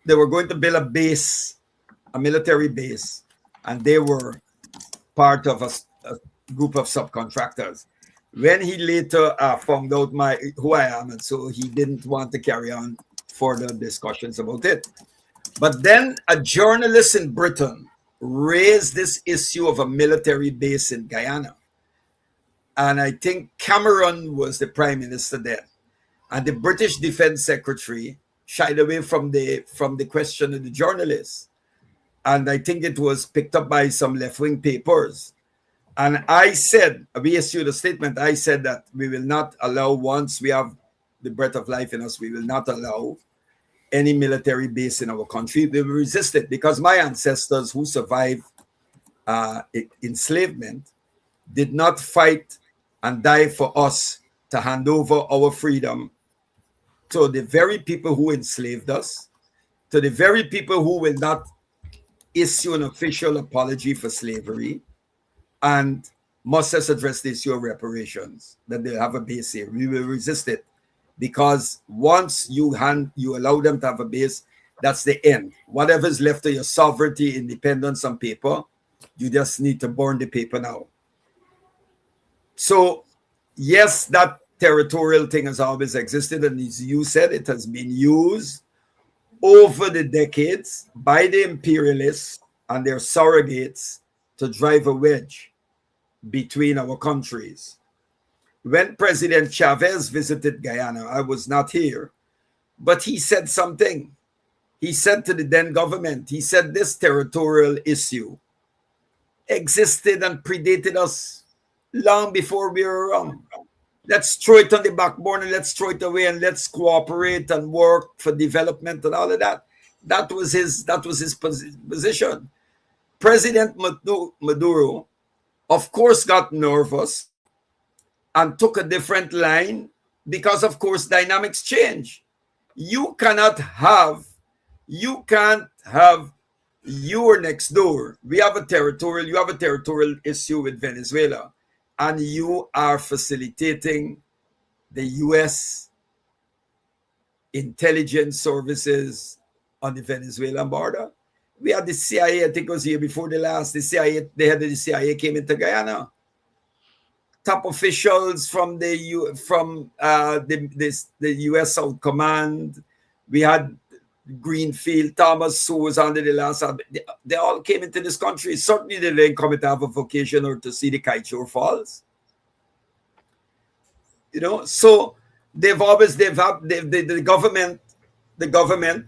they were going to build a military base, and they were part of a group of subcontractors. When he later found out who I am, and so he didn't want to carry on further discussions about it. But then a journalist in Britain raised this issue of a military base in Guyana. And I think Cameron was the prime minister then. And the British Defense Secretary shied away from the question of the journalist. And I think it was picked up by some left-wing papers. And we issued a statement. I said that we will not allow, once we have the breath of life in us, we will not allow any military base in our country. We will resist it, because my ancestors who survived enslavement did not fight and die for us to hand over our freedom to the very people who enslaved us, to the very people who will not issue an official apology for slavery, and must just address the issue of reparations, that they have a base here. We will resist it, because once you allow them to have a base, that's the end. Whatever is left of your sovereignty, independence on paper, you just need to burn the paper now. So, yes, that territorial thing has always existed, and as you said, it has been used over the decades by the imperialists and their surrogates to drive a wedge between our countries. When President Chavez visited Guyana, I was not here, but he said something. He said to the then government, he said, this territorial issue existed and predated us long before we were around. Let's throw it on the back burner, let's throw it away, and let's cooperate and work for development and all of that. That was his position. President Maduro, of course, got nervous and took a different line because, of course, dynamics change. You can't have your next door. You have a territorial issue with Venezuela, and you are facilitating the U.S. intelligence services on the Venezuelan border. We had the CIA, I think it was here before the last, the head of the CIA came into Guyana. top officials from the U.S. South Command. We had Greenfield Thomas, who was under the last. They all came into this country. Certainly, they didn't come to have a vacation or to see the Kaichor Falls. You know, so the government, the government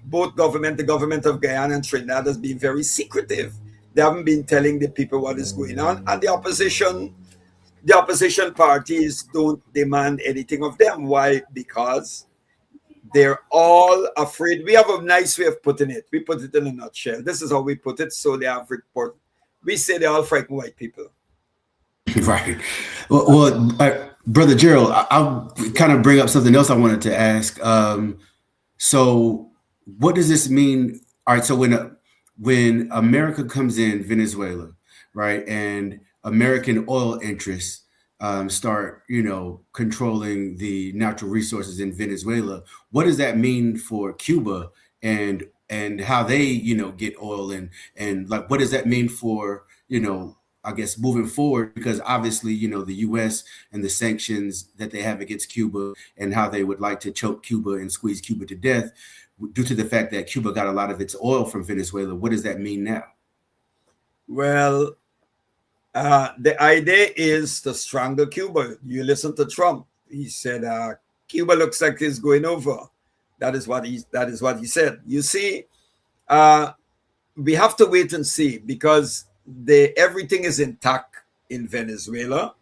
of Guyana and Trinidad has been very secretive. They haven't been telling the people what is going on, and the opposition parties don't demand anything of them. Why? Because they're all afraid. We have a nice way of putting it. We put it in a nutshell. This is how we put it. So they have report. We say they're all frightened white people. Right. Well, Brother Gerald, I'll kind of bring up something else I wanted to ask. So what does this mean? All right. So when America comes in Venezuela, right, and American oil interests start, controlling the natural resources in Venezuela, what does that mean for Cuba and how they, get oil and like, what does that mean for, I guess moving forward? Because obviously, the U.S. and the sanctions that they have against Cuba and how they would like to choke Cuba and squeeze Cuba to death due to the fact that Cuba got a lot of its oil from Venezuela. What does that mean now? Well, the idea is to strangle Cuba. You listen to Trump. He said, Cuba looks like it's going over. That is what he said. You see, we have to wait and see, because everything is intact in Venezuela.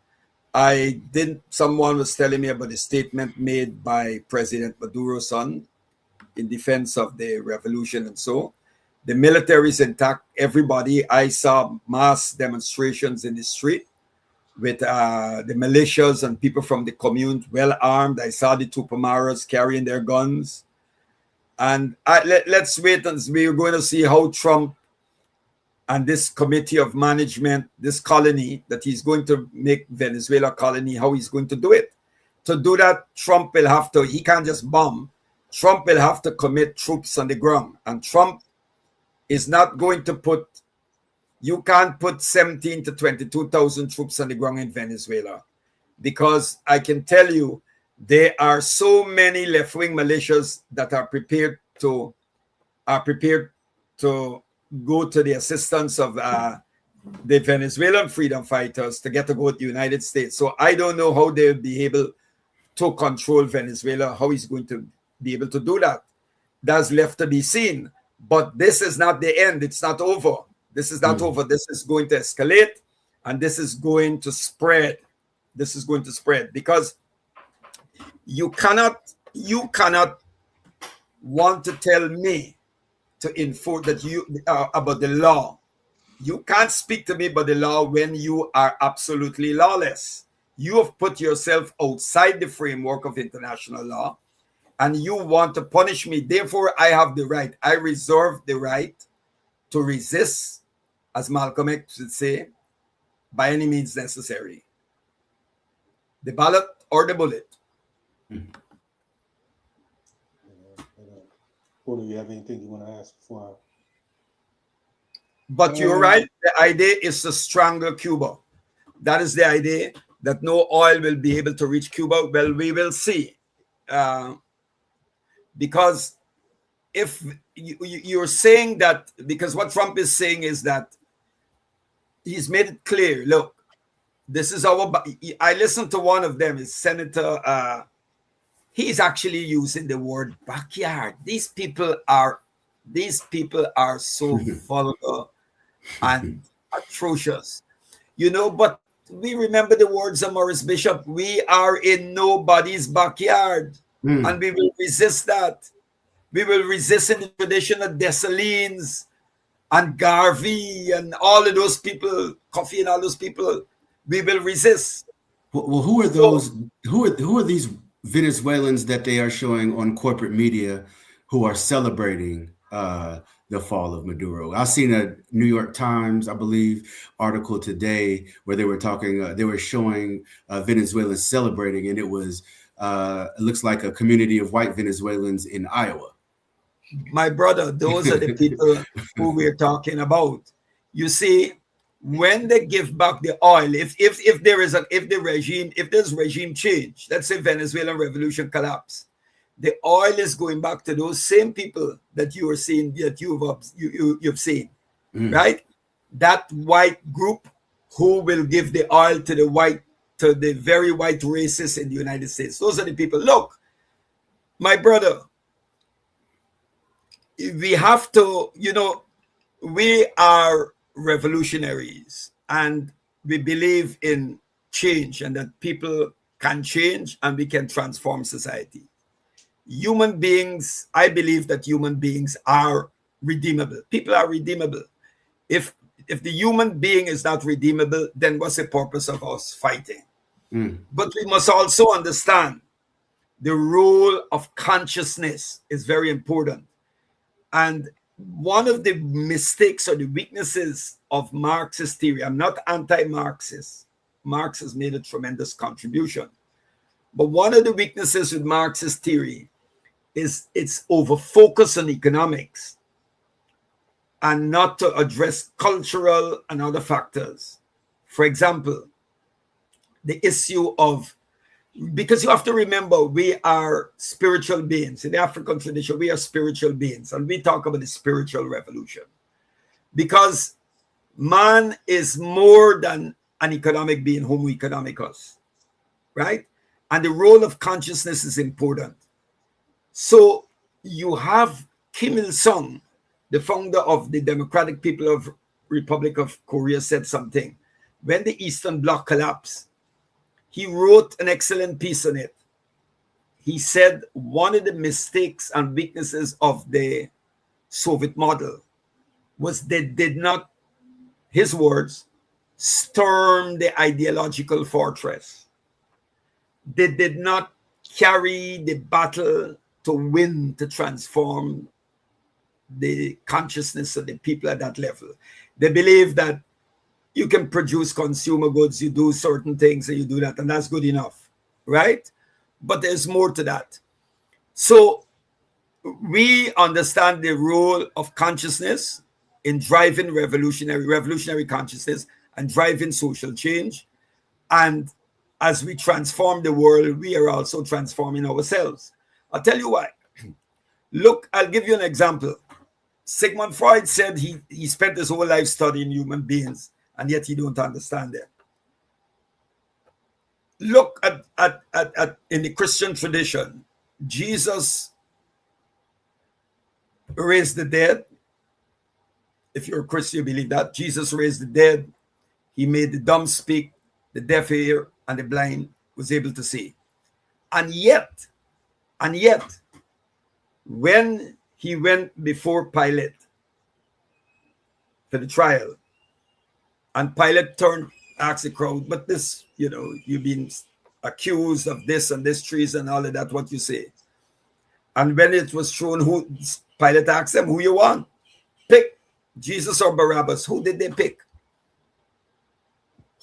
Someone was telling me about a statement made by President Maduro's son in defense of the revolution and so. The military is intact. Everybody, I saw mass demonstrations in the street with the militias and people from the commune well armed. I saw the Tupamaras carrying their guns. And let's wait, and we're going to see how Trump and this committee of management, this colony that he's going to make Venezuela colony, how he's going to do it. To do that, Trump will have to, he can't just bomb. Trump will have to commit troops on the ground. And Trump is not going to you can't put 17 to 22,000 troops on the ground in Venezuela, because I can tell you there are so many left-wing militias that are prepared to go to the assistance of the Venezuelan freedom fighters to get to go to the United States. So I don't know how they'll be able to control Venezuela, how he's going to be able to do that. That's left to be seen. But this is not the end. It's not over. This is not over. This is going to escalate, and this is going to spread. This is going to spread, because you cannot want to tell me to enforce that about the law. You can't speak to me about the law when you are absolutely lawless. You have put yourself outside the framework of international law, and you want to punish me. Therefore, I have the right. I reserve the right to resist, as Malcolm X would say, by any means necessary. The ballot or the bullet. Or do you have anything you want to ask before? But you're right. The idea is to strangle Cuba. That is the idea, that no oil will be able to reach Cuba. Well, we will see. Because if you're saying that, because what Trump is saying is that he's made it clear, look, this is I listened to one of them, is Senator, he's actually using the word backyard. These people are so vulgar and atrocious, but we remember the words of Maurice Bishop, we are in nobody's backyard. And we will resist that. We will resist in the tradition of Dessalines and Garvey and all of those people, Coffee and all those people. We will resist. Well, who are those? Who are these Venezuelans that they are showing on corporate media who are celebrating the fall of Maduro? I've seen a New York Times, I believe, article today where they were talking. They were showing Venezuelans celebrating, and it was. It looks like a community of white Venezuelans in Iowa. My brother, those are the people who we're talking about. You see, when they give back the oil, if there's regime change, let's say Venezuelan revolution collapse, the oil is going back to those same people that you are seeing, that you've seen, right? That white group who will give the oil to the very white racists in the United States. Those are the people. Look, my brother, we have to, we are revolutionaries and we believe in change and that people can change and we can transform society. Human beings, I believe that human beings are redeemable. People are redeemable. If the human being is not redeemable, then what's the purpose of us fighting? But we must also understand the role of consciousness is very important. And one of the mistakes or the weaknesses of Marxist theory, I'm not anti-Marxist. Marx has made a tremendous contribution. But one of the weaknesses with Marxist theory is its over-focus on economics and not to address cultural and other factors. For example, the issue of, because you have to remember, we are spiritual beings. In the African tradition, we are spiritual beings. And we talk about the spiritual revolution. Because man is more than an economic being, homo economicus, right? And the role of consciousness is important. So you have Kim Il-sung, the founder of the Democratic People of Republic of Korea, said something. When the Eastern Bloc collapsed, he wrote an excellent piece on it. He said one of the mistakes and weaknesses of the Soviet model was they did not, his words, storm the ideological fortress. They did not carry the battle to win, to transform the consciousness of the people at that level. They believe that you can produce consumer goods, you do certain things and you do that, and that's good enough, right? But there's more to that. So we understand the role of consciousness in driving revolutionary consciousness and driving social change. And as we transform the world, we are also transforming ourselves. I'll tell you why. Look, I'll give you an example. Sigmund Freud said he spent his whole life studying human beings, and yet he don't understand them. Look at in the Christian tradition, Jesus raised the dead. If you're a Christian, you believe that. Jesus raised the dead. He made the dumb speak, the deaf hear, and the blind was able to see. And yet, when he went before Pilate for the trial, and Pilate asked the crowd, but this, you've been accused of this and this treason and all of that, what you say? And when it was shown, Pilate asked them, who you want? Pick Jesus or Barabbas. Who did they pick?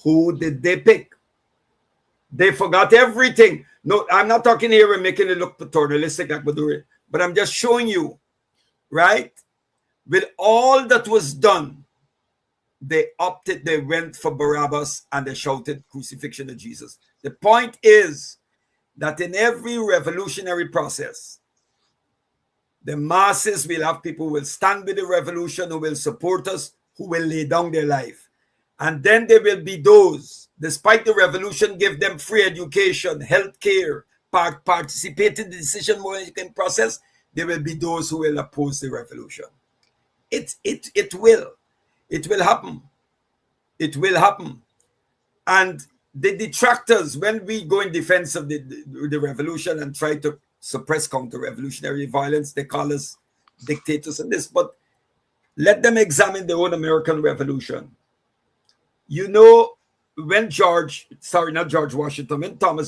Who did they pick? They forgot everything. No, I'm not talking here and making it look paternalistic like Maduro, but I'm just showing you, right? With all that was done, they went for Barabbas and they shouted crucifixion of Jesus. The point is that in every revolutionary process, the masses will have people who will stand with the revolution, who will support us, who will lay down their life. And then there will be those, despite the revolution, give them free education, health care, participate in the decision-making process, there will be those who will oppose the revolution. It will happen. It will happen. And the detractors, when we go in defense of the revolution and try to suppress counter-revolutionary violence, they call us dictators and this. But let them examine their own American Revolution. When when Thomas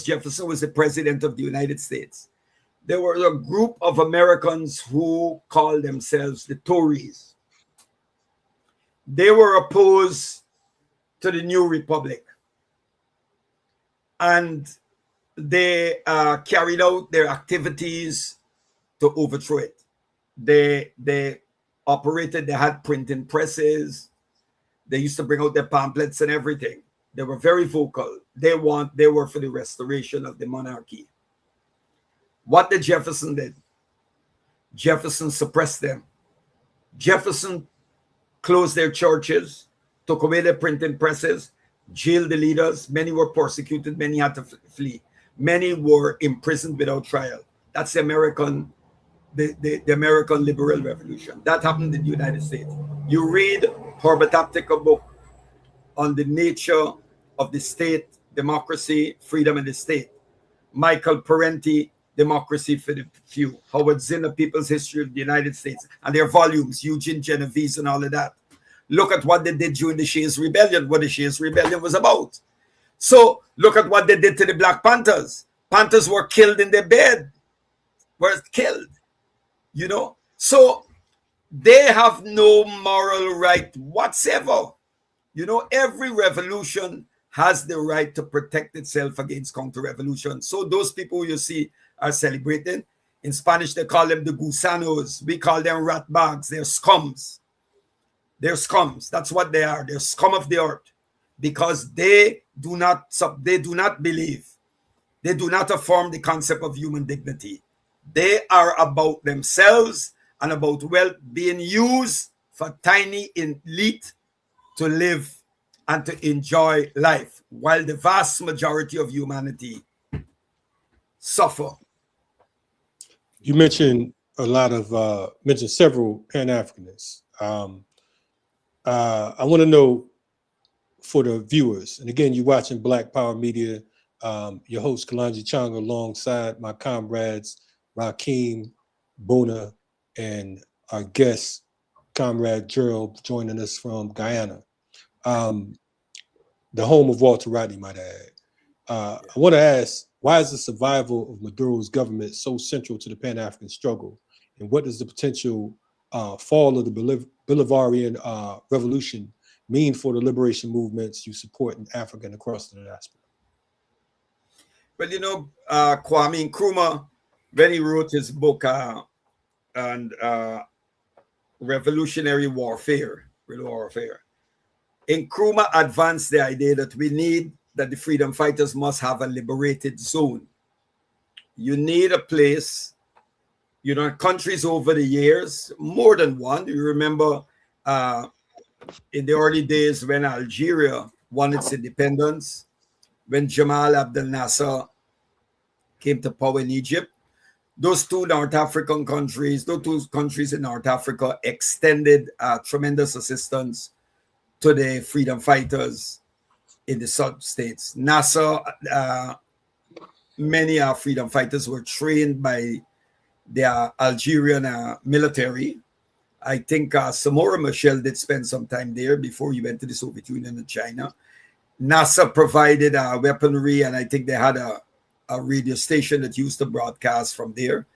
Jefferson was the president of the United States, there were a group of Americans who called themselves the Tories. They were opposed to the new republic, and they carried out their activities to overthrow it. They had printing presses, They used to bring out their pamphlets and everything. They were very vocal. They were for the restoration of the monarchy. What did Jefferson did? Jefferson suppressed them. Jefferson closed their churches, took away their printing presses, jailed the leaders. Many were persecuted. Many had to flee. Many were imprisoned without trial. That's the American liberal revolution. That happened in the United States. You read Herbert Apthe's book on the nature of the state, democracy, freedom in the state. Michael Parenti, Democracy for the Few. Howard Zinn, People's History of the United States, and their volumes, Eugene Genovese and all of that. Look at what they did during the Shays Rebellion, what the Shays Rebellion was about. So look at what they did to the Black Panthers. Panthers were killed in their bed, were killed, you know. So they have no moral right whatsoever. You know, every revolution has the right to protect itself against counter-revolution. So those people you see are celebrating. In Spanish, they call them the gusanos. We call them rat bags. They're scums. They're scums. That's what they are. They're scum of the earth, because they do not believe. They do not affirm the concept of human dignity. They are about themselves and about wealth being used for tiny elite to live and to enjoy life, while the vast majority of humanity suffer. You mentioned mentioned several Pan-Africanists. I want to know, for the viewers, and again, you're watching Black Power Media, your host Kalanji Changa, alongside my comrades Rakeem, Bona, and our guest comrade Gerald, joining us from Guyana, the home of Walter Rodney, might I add. I want to ask, why is the survival of Maduro's government so central to the Pan-African struggle? And what does the potential fall of the Bolivarian revolution mean for the liberation movements you support in Africa and across the diaspora? Well, you know, Kwame Nkrumah, when he wrote his book and Revolutionary Warfare, Nkrumah advanced the idea that that the freedom fighters must have a liberated zone. You need a place, you know, countries over the years, more than one. You remember in the early days when Algeria won its independence, when Jamal Abdel Nasser came to power in Egypt, those two countries in North Africa extended tremendous assistance to the freedom fighters in the South States. Nasser, many freedom fighters were trained by the Algerian military. I think Samora Machel did spend some time there before he went to the Soviet Union and China. Nasser provided weaponry, and I think they had a radio station that used to broadcast from there.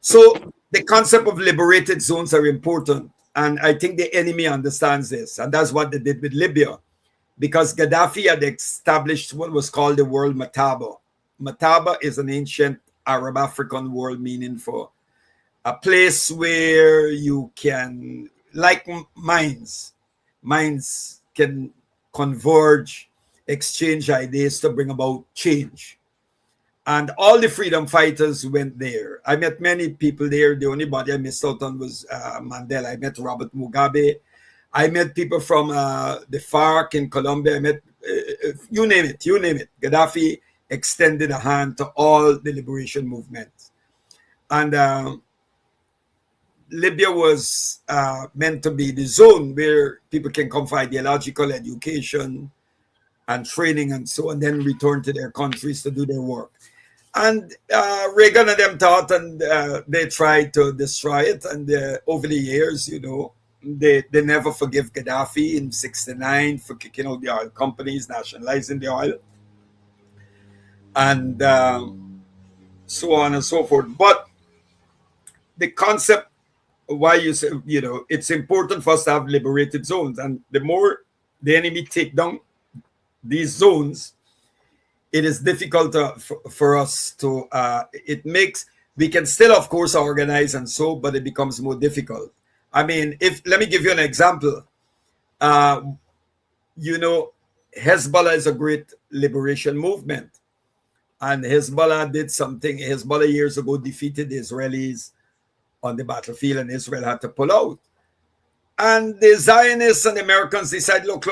So the concept of liberated zones are important, and I think the enemy understands this, and that's what they did with Libya, because Gaddafi had established what was called the world Mataba. Mataba is an ancient Arab African word meaning for a place where you can, like minds can converge, exchange ideas to bring about change. And all the freedom fighters went there. I met many people there. The only body I missed out on was Mandela. I met Robert Mugabe. I met people from the FARC in Colombia. I met, you name it. Gaddafi extended a hand to all the liberation movements. And Libya was meant to be the zone where people can come for ideological education and training and so on, then return to their countries to do their work. And Reagan and them thought, and they tried to destroy it. And over the years, you know, they never forgive Gaddafi in '69 for kicking out the oil companies, nationalizing the oil, and so on and so forth. But the concept, why you say, you know, it's important for us to have liberated zones, and the more the enemy take down these zones, it is difficult for us to, we can still, of course, organize and so, but it becomes more difficult. I mean, let me give you an example. you know, Hezbollah is a great liberation movement. And Hezbollah did something. Hezbollah years ago defeated the Israelis on the battlefield, and Israel had to pull out. And the Zionists and the Americans decide, look,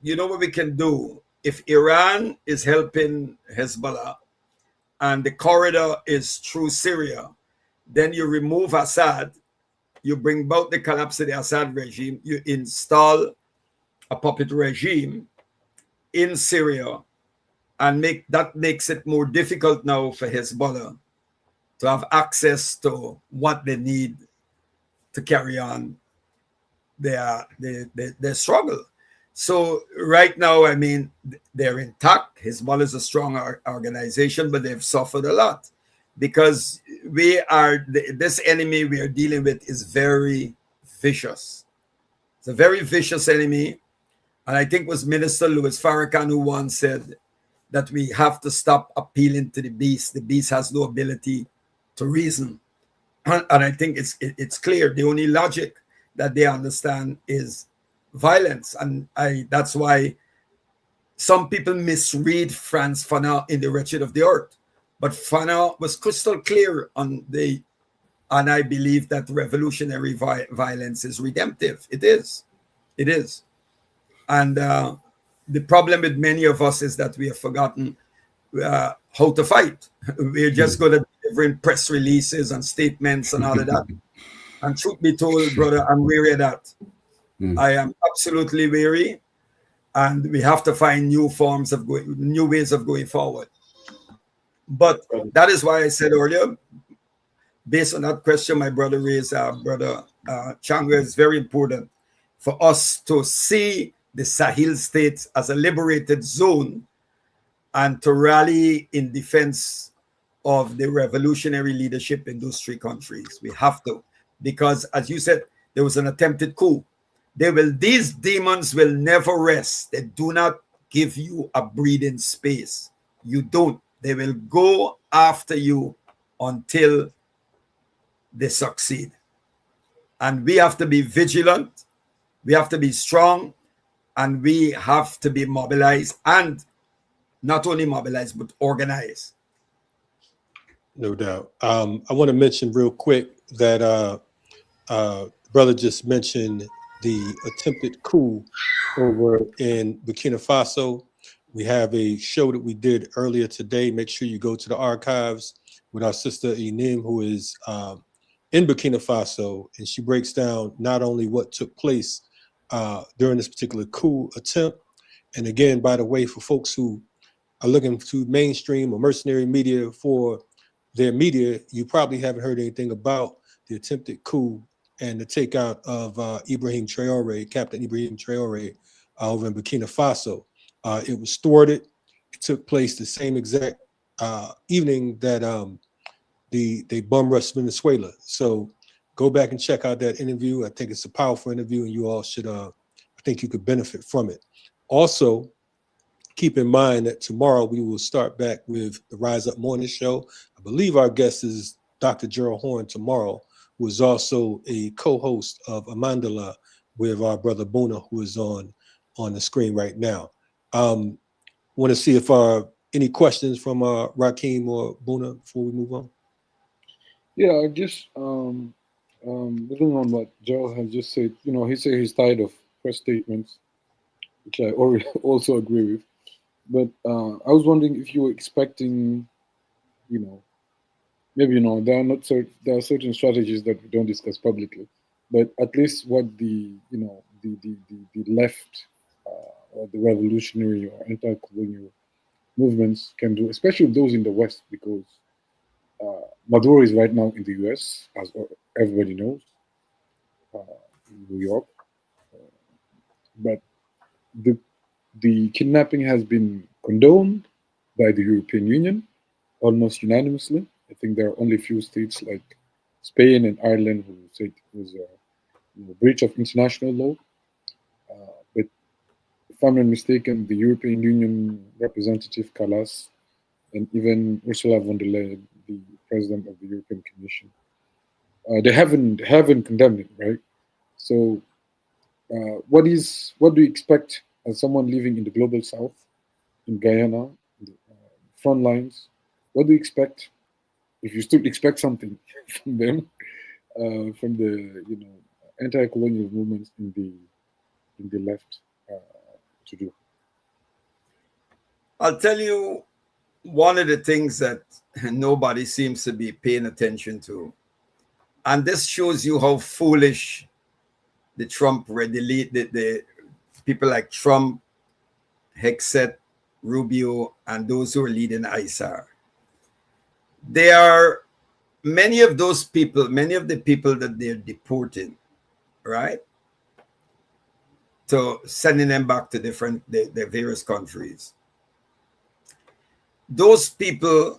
you know what we can do? If Iran is helping Hezbollah and the corridor is through Syria, then you remove Assad, you bring about the collapse of the Assad regime, you install a puppet regime in Syria, and makes it more difficult now for Hezbollah to have access to what they need to carry on their struggle. So right now, I mean, they're intact. Hezbollah is a strong organization, but they've suffered a lot because this enemy we are dealing with is very vicious. It's a very vicious enemy. And I think it was Minister Louis Farrakhan who once said that we have to stop appealing to the beast. The beast has no ability to reason. And I think it's clear. The only logic that they understand is violence. And that's why some people misread Frantz Fanon in The Wretched of the Earth. But Fanon was crystal clear and I believe that revolutionary violence is redemptive. It is. And the problem with many of us is that we have forgotten how to fight. We're just good at delivering press releases and statements and all of that. And truth be told, brother, I'm weary of that. I am absolutely weary, and we have to find new ways of going forward. But that is why I said earlier, based on that question my brother raised, brother Changa, is very important for us to see the Sahel states as a liberated zone and to rally in defense of the revolutionary leadership in those three countries. We have to, because as you said, there was an attempted coup. These demons will never rest. They do not give you a breathing space. You don't. They will go after you until they succeed. And we have to be vigilant. We have to be strong. And we have to be mobilized, and not only mobilized, but organized. No doubt. I want to mention real quick that brother just mentioned the attempted coup over in Burkina Faso. We have a show that we did earlier today. Make sure you go to the archives with our sister Enim, who is in Burkina Faso, and she breaks down not only what took place during this particular coup attempt. And again, by the way, for folks who are looking to mainstream or mercenary media for their media, you probably haven't heard anything about the attempted coup and the takeout of Ibrahim Traore, Captain Ibrahim Traore, over in Burkina Faso. It was thwarted. It took place the same exact evening that they bum rushed Venezuela. So go back and check out that interview. I think it's a powerful interview, and you all should, I think you could benefit from it. Also, keep in mind that tomorrow we will start back with the Rise Up Morning Show. I believe our guest is Dr. Gerald Horn tomorrow, who is also a co-host of Amandala with our brother Buna, who is on the screen right now. Want to see if any questions from Rakeem or Buna before we move on? Yeah, I just building on what Gerald has just said, he said he's tired of press statements, which I also agree with. But I was wondering if you were expecting, maybe there are certain strategies that we don't discuss publicly, but at least what the left or the revolutionary or anti-colonial movements can do, especially those in the West, because Maduro is right now in the U.S., as everybody knows, in New York. But the kidnapping has been condoned by the European Union almost unanimously. I think there are only a few states like Spain and Ireland who said it was a breach of international law. But if I'm not mistaken, the European Union representative Kallas and even Ursula von der Leyen, the president of the European Commission, they haven't condemned it, right? So, what do you expect as someone living in the global south, in Guyana, the front lines, what do you expect? If you still expect something from them, from the anti-colonial movements in the left to do. I'll tell you one of the things that nobody seems to be paying attention to, and this shows you how foolish the people like Trump, Hexet, Rubio, and those who are leading ICE are. There are many of the people that they're deporting, right? So sending them back to the various countries. Those people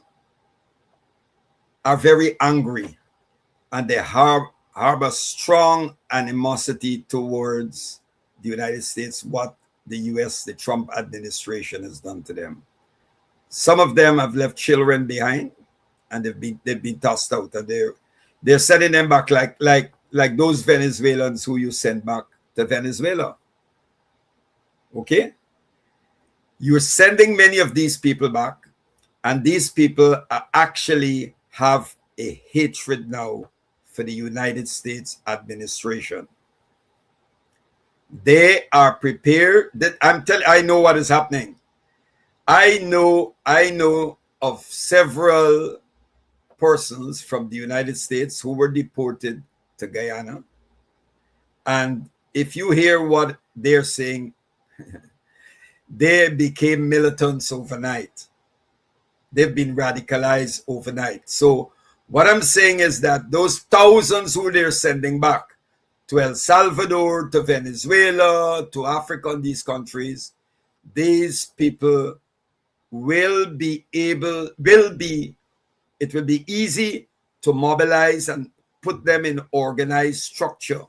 are very angry, and they harbor strong animosity towards the United States, what the US, the Trump administration has done to them. Some of them have left children behind, and they've been tossed out, and they're sending them back like those Venezuelans who you sent back to Venezuela. Okay? You're sending many of these people back, and these people actually have a hatred now for the United States administration. They are prepared. I know what is happening. I know of several persons from the United States who were deported to Guyana. And if you hear what they're saying, they became militants overnight. They've been radicalized overnight. So what I'm saying is that those thousands who they're sending back to El Salvador, to Venezuela, to Africa, and these countries, these people it will be easy to mobilize and put them in organized structure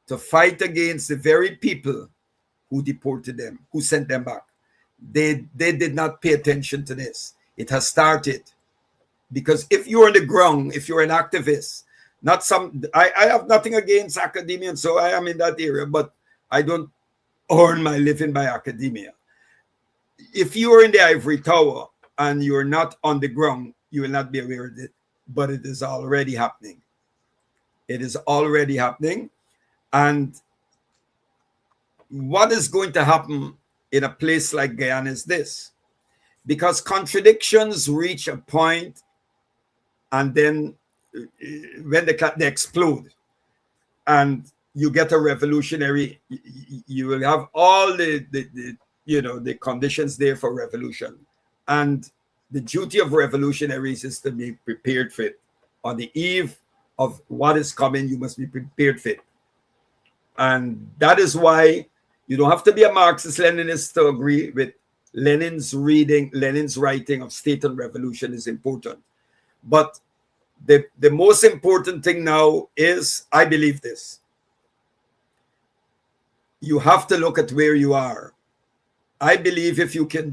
to fight against the very people who deported them, who sent them back. They did not pay attention to this. It has started. Because if you're on the ground, if you're an activist, I have nothing against academia, and so I am in that area, but I don't earn my living by academia. If you are in the ivory tower and you're not on the ground, you will not be aware of it, but it is already happening. It is already happening. And what is going to happen in a place like Guyana is this, because contradictions reach a point, and then when they explode, and you get a revolutionary, you will have all the conditions there for revolution. And the duty of revolutionaries is to be prepared for it. On the eve of what is coming, you must be prepared for it. And that is why you don't have to be a Marxist-Leninist to agree with Lenin's writing of State and Revolution is important. But the most important thing now is, I believe this, you have to look at where you are. I believe if you can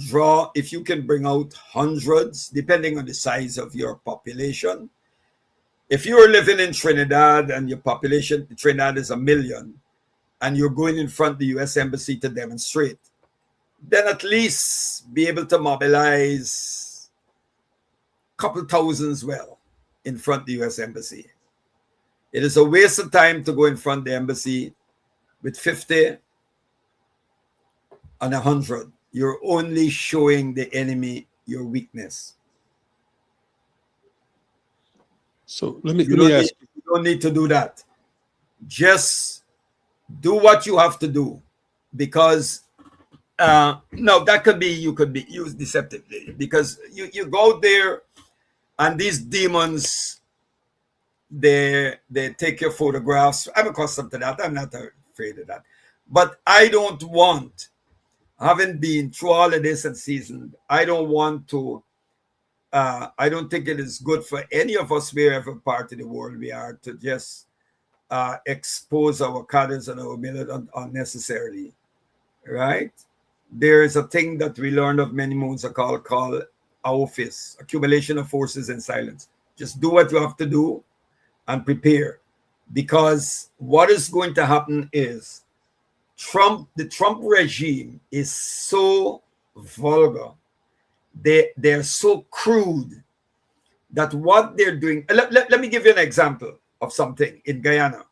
bring out hundreds, depending on the size of your population. If you're living in Trinidad and your population, Trinidad is 1 million, and you're going in front of the US Embassy to demonstrate, then at least be able to mobilize a couple thousand as well in front of the US Embassy. It is a waste of time to go in front of the embassy with 50 and 100. You're only showing the enemy your weakness. So let me ask you. You don't need to do that. Just do what you have to do, because no, that could be, you could be used deceptively, because you go there and these demons, they take your photographs. I'm accustomed to that. I'm not afraid of that. But I don't want, having been through all of this and seasoned, I don't want to, I don't think it is good for any of us, wherever part of the world we are, to just expose our cadres and our militant unnecessarily, right? There is a thing that we learned of many moons ago called AOFIS, accumulation of forces in silence. Just do what you have to do and prepare, because what is going to happen is the Trump regime is so vulgar. They're so crude that what they're doing. Let me give you an example of something in Guyana.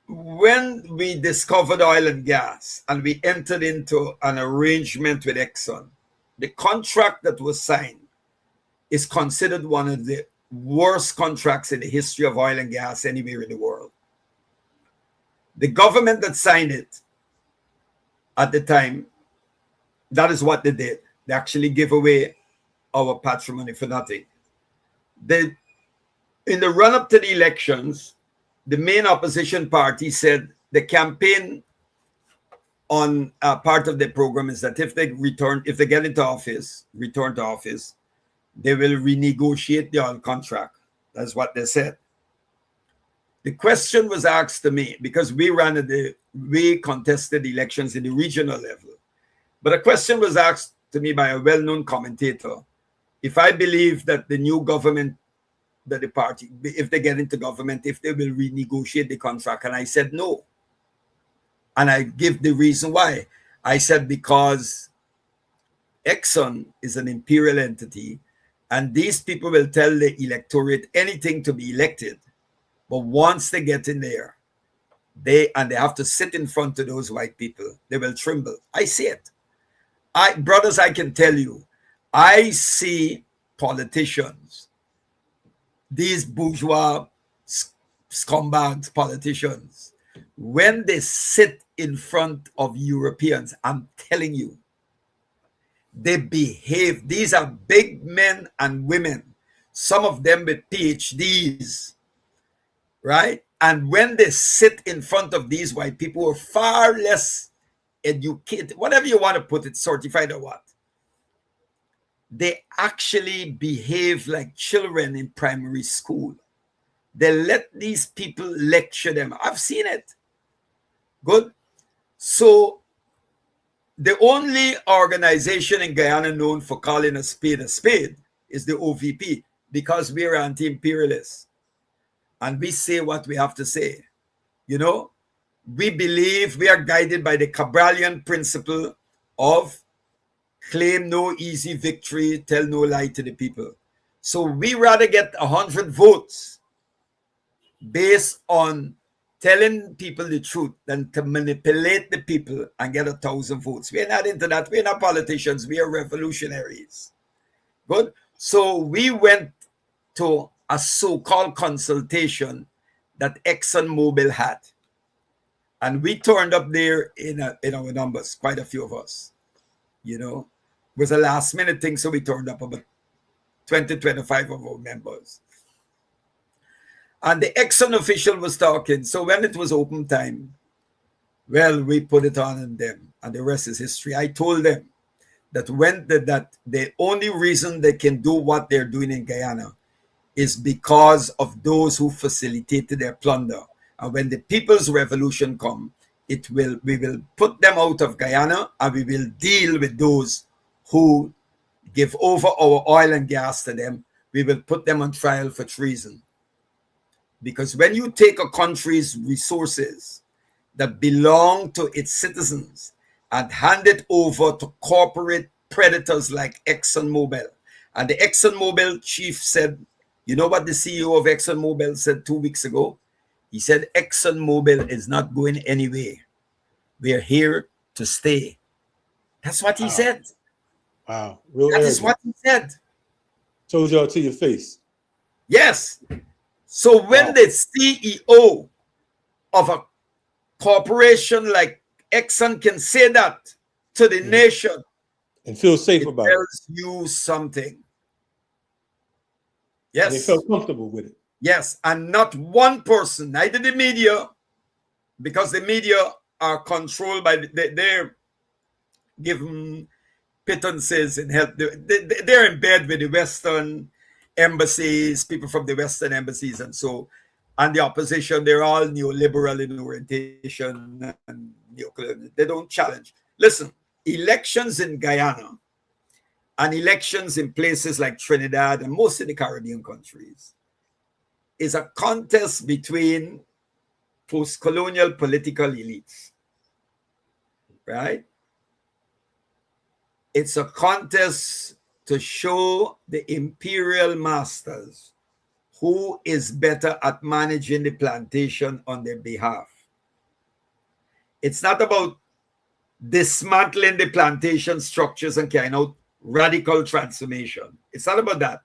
When we discovered oil and gas and we entered into an arrangement with Exxon, the contract that was signed is considered one of the worst contracts in the history of oil and gas anywhere in the world. The government that signed it at the time, that is what they did. They actually gave away our patrimony for nothing. In the run-up to the elections, the main opposition party said the campaign on part of the program is that if they get into office, return to office, they will renegotiate the oil contract. That's what they said. The question was asked to me because we contested elections in the regional level. But a question was asked to me by a well-known commentator. If I believe that the new government, that the party, if they get into government, if they will renegotiate the contract, and I said no. And I give the reason why. I said because Exxon is an imperial entity, and these people will tell the electorate anything to be elected. But once they get in there, they have to sit in front of those white people, they will tremble. I see it. Brothers, I can tell you, I see politicians, these bourgeois scumbag politicians, when they sit in front of Europeans, I'm telling you, they behave. These are big men and women, some of them with PhDs, right? And when they sit in front of these white people who are far less educated, whatever you want to put it, certified or what, they actually behave like children in primary school. They let these people lecture them. I've seen it. Good. So the only organization in Guyana known for calling a spade is the OVP, because we're anti-imperialists and we say what we have to say. You know, we believe we are guided by the Cabralian principle of claim no easy victory, tell no lie to the people. So we rather get 100 votes based on telling people the truth than to manipulate the people and get 1,000 votes. We're not into that. We're not politicians. We are revolutionaries. Good. So we went to a so-called consultation that Exxon Mobil had. And we turned up there in our numbers, quite a few of us. You know, it was a last minute thing, so we turned up about 20, 25 of our members. And the Exxon official was talking. So when it was open time, well, we put it on them, and the rest is history. I told them that that the only reason they can do what they're doing in Guyana is because of those who facilitated their plunder. And when the People's Revolution come, we will put them out of Guyana, and we will deal with those who give over our oil and gas to them. We will put them on trial for treason. Because when you take a country's resources that belong to its citizens and hand it over to corporate predators like Exxon Mobil, and the Exxon Mobil chief said, you know what the CEO of Exxon Mobil said 2 weeks ago? He said, Exxon Mobil is not going anywhere. We are here to stay. That's what he said. Wow. Real That is what he said. Told y'all to your face. Yes. So when the CEO of a corporation like Exxon can say that to the nation and feel safe about it, tells you something. Yes. And they felt comfortable with it. Yes. And not one person, neither the media, because the media are controlled by, they're given pittances and help. They're in bed with the Western embassies, people from the Western embassies, and the opposition, they're all neoliberal in orientation and neocolonial. They don't challenge. Listen, elections in Guyana and elections in places like Trinidad and most of the Caribbean countries is a contest between post-colonial political elites, right? It's a contest to show the imperial masters who is better at managing the plantation on their behalf. It's not about dismantling the plantation structures and carrying out radical transformation. It's not about that.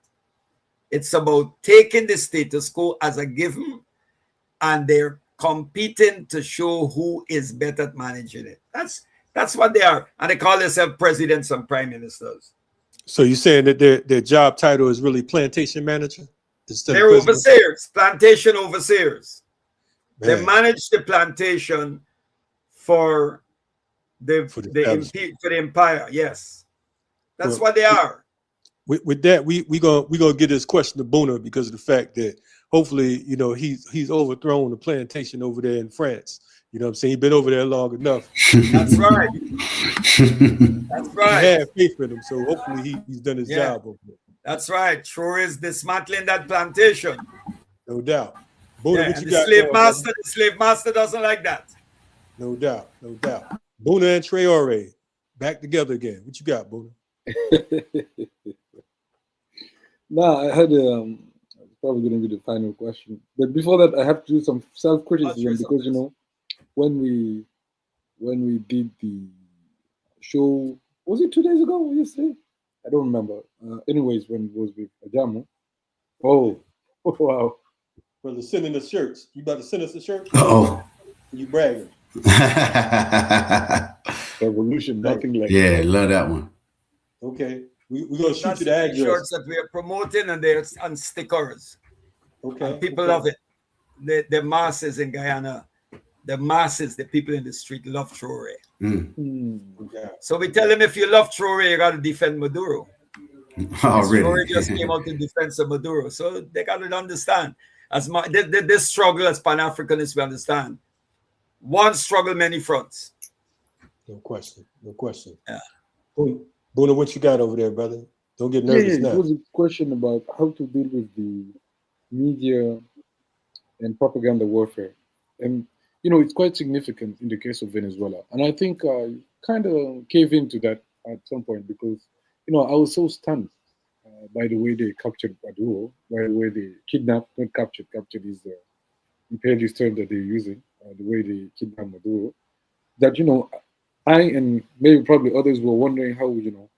It's about taking the status quo as a given, and they're competing to show who is better at managing it. That's what they are. And they call themselves presidents and prime ministers. So you're saying that their job title is really plantation manager instead They're of president? overseers, plantation overseers. Man, They manage the plantation for the empire. Yes, that's Well, what they are. With that, we gonna get this question to Boona because of the fact that hopefully, you know, he's overthrown the plantation over there in France. You know what I'm saying? He's been over there long enough. That's right. That's right. He had faith in him, so hopefully he's done his job over there. That's right. Sure is dismantling that plantation. No doubt. Boona, what you the got slave master doesn't like that. No doubt, no doubt. Boona and Traore back together again. What you got, Boona? No, I had probably going to be the final question, but before that, I have to do some self-criticism because you know, when we did the show, was it 2 days ago or yesterday? I don't remember. Anyways, when it was with Ajamu. Oh, wow. For the sending the shirts. You about to send us the shirts? Oh. You bragging. Revolution, nothing like that. Love that one. Okay. We're going to shoot you the address. Shirts that we are promoting, and they're on stickers. Okay. And people love it. The masses in Guyana, the people in the street love Traore. Okay. So we tell them, if you love Traore, you got to defend Maduro. Already. Traore just came out in defense of Maduro. So they got to understand. This struggle as Pan-Africanists, we understand. One struggle, many fronts. No question. No question. Yeah. Boona, what you got over there, brother? Don't get nervous now. It was a question about how to deal with the media and propaganda warfare. And, you know, it's quite significant in the case of Venezuela. And I think I kind of cave into that at some point because, you know, I was so stunned by the way they captured Maduro, by the way they kidnapped, not captured is the imperialist term that they're using, the way they kidnapped Maduro, that, you know, I and maybe probably others were wondering how, you know,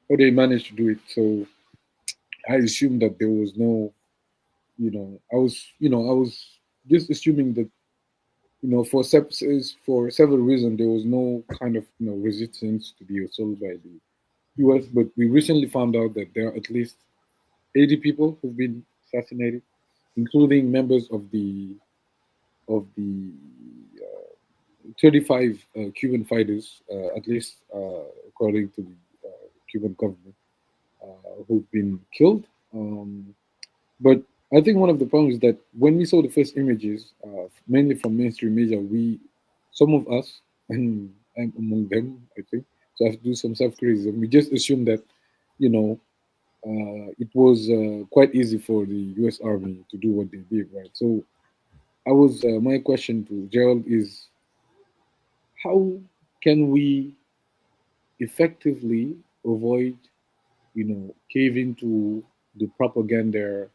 how they managed to do it. So I assumed that there was no, you know, I was just assuming that, you know, for several reasons, there was no kind of, you know, resistance to be assaulted by the US. But we recently found out that there are at least 80 people who've been assassinated, including members of the 35 Cuban fighters, at least according to the Cuban government, who've been killed. But I think one of the problems is that when we saw the first images, mainly from mainstream media, some of us, and I'm among them, I think, so I have to do some self-criticism. We just assumed that, you know, it was quite easy for the U.S. Army to do what they did, right? So my question to Gerald is, how can we effectively avoid, you know, caving to the propaganda,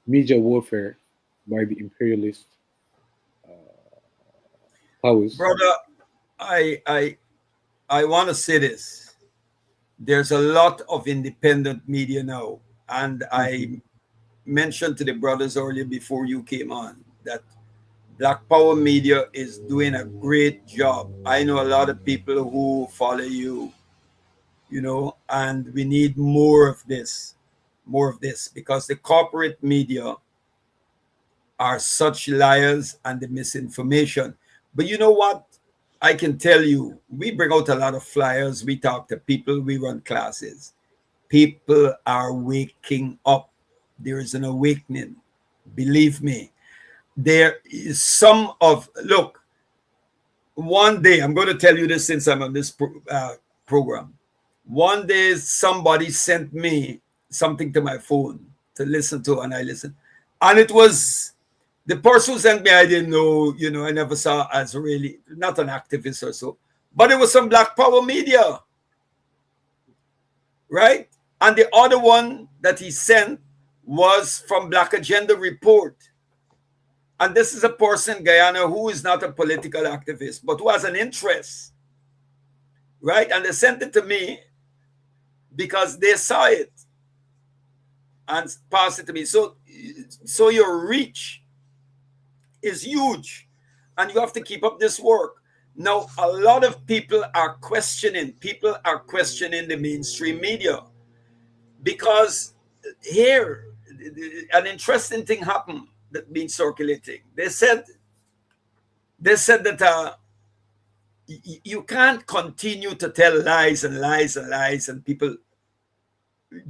media warfare by the imperialist powers? Brother, I want to say this. There's a lot of independent media now. And I mentioned to the brothers earlier before you came on that Black Power Media is doing a great job. I know a lot of people who follow you, you know, and we need more of this, because the corporate media are such liars and the misinformation. But you know what? I can tell you, we bring out a lot of flyers, we talk to people, we run classes. People are waking up. There is an awakening. Believe me. There is look, one day, I'm going to tell you this since I'm on this program. One day, somebody sent me something to my phone to listen to, and I listened. And it was The person who sent me, I didn't know, you know, I never saw as really, not an activist or so, but it was some Black Power media, right? And the other one that he sent was from Black Agenda Report. And this is a person, Guyana, who is not a political activist, but who has an interest, right? And they sent it to me because they saw it and passed it to me. So your reach is huge, and you have to keep up this work. Now, a lot of people are questioning the mainstream media, because here an interesting thing happened that been circulating. They said that you can't continue to tell lies and lies and lies, and people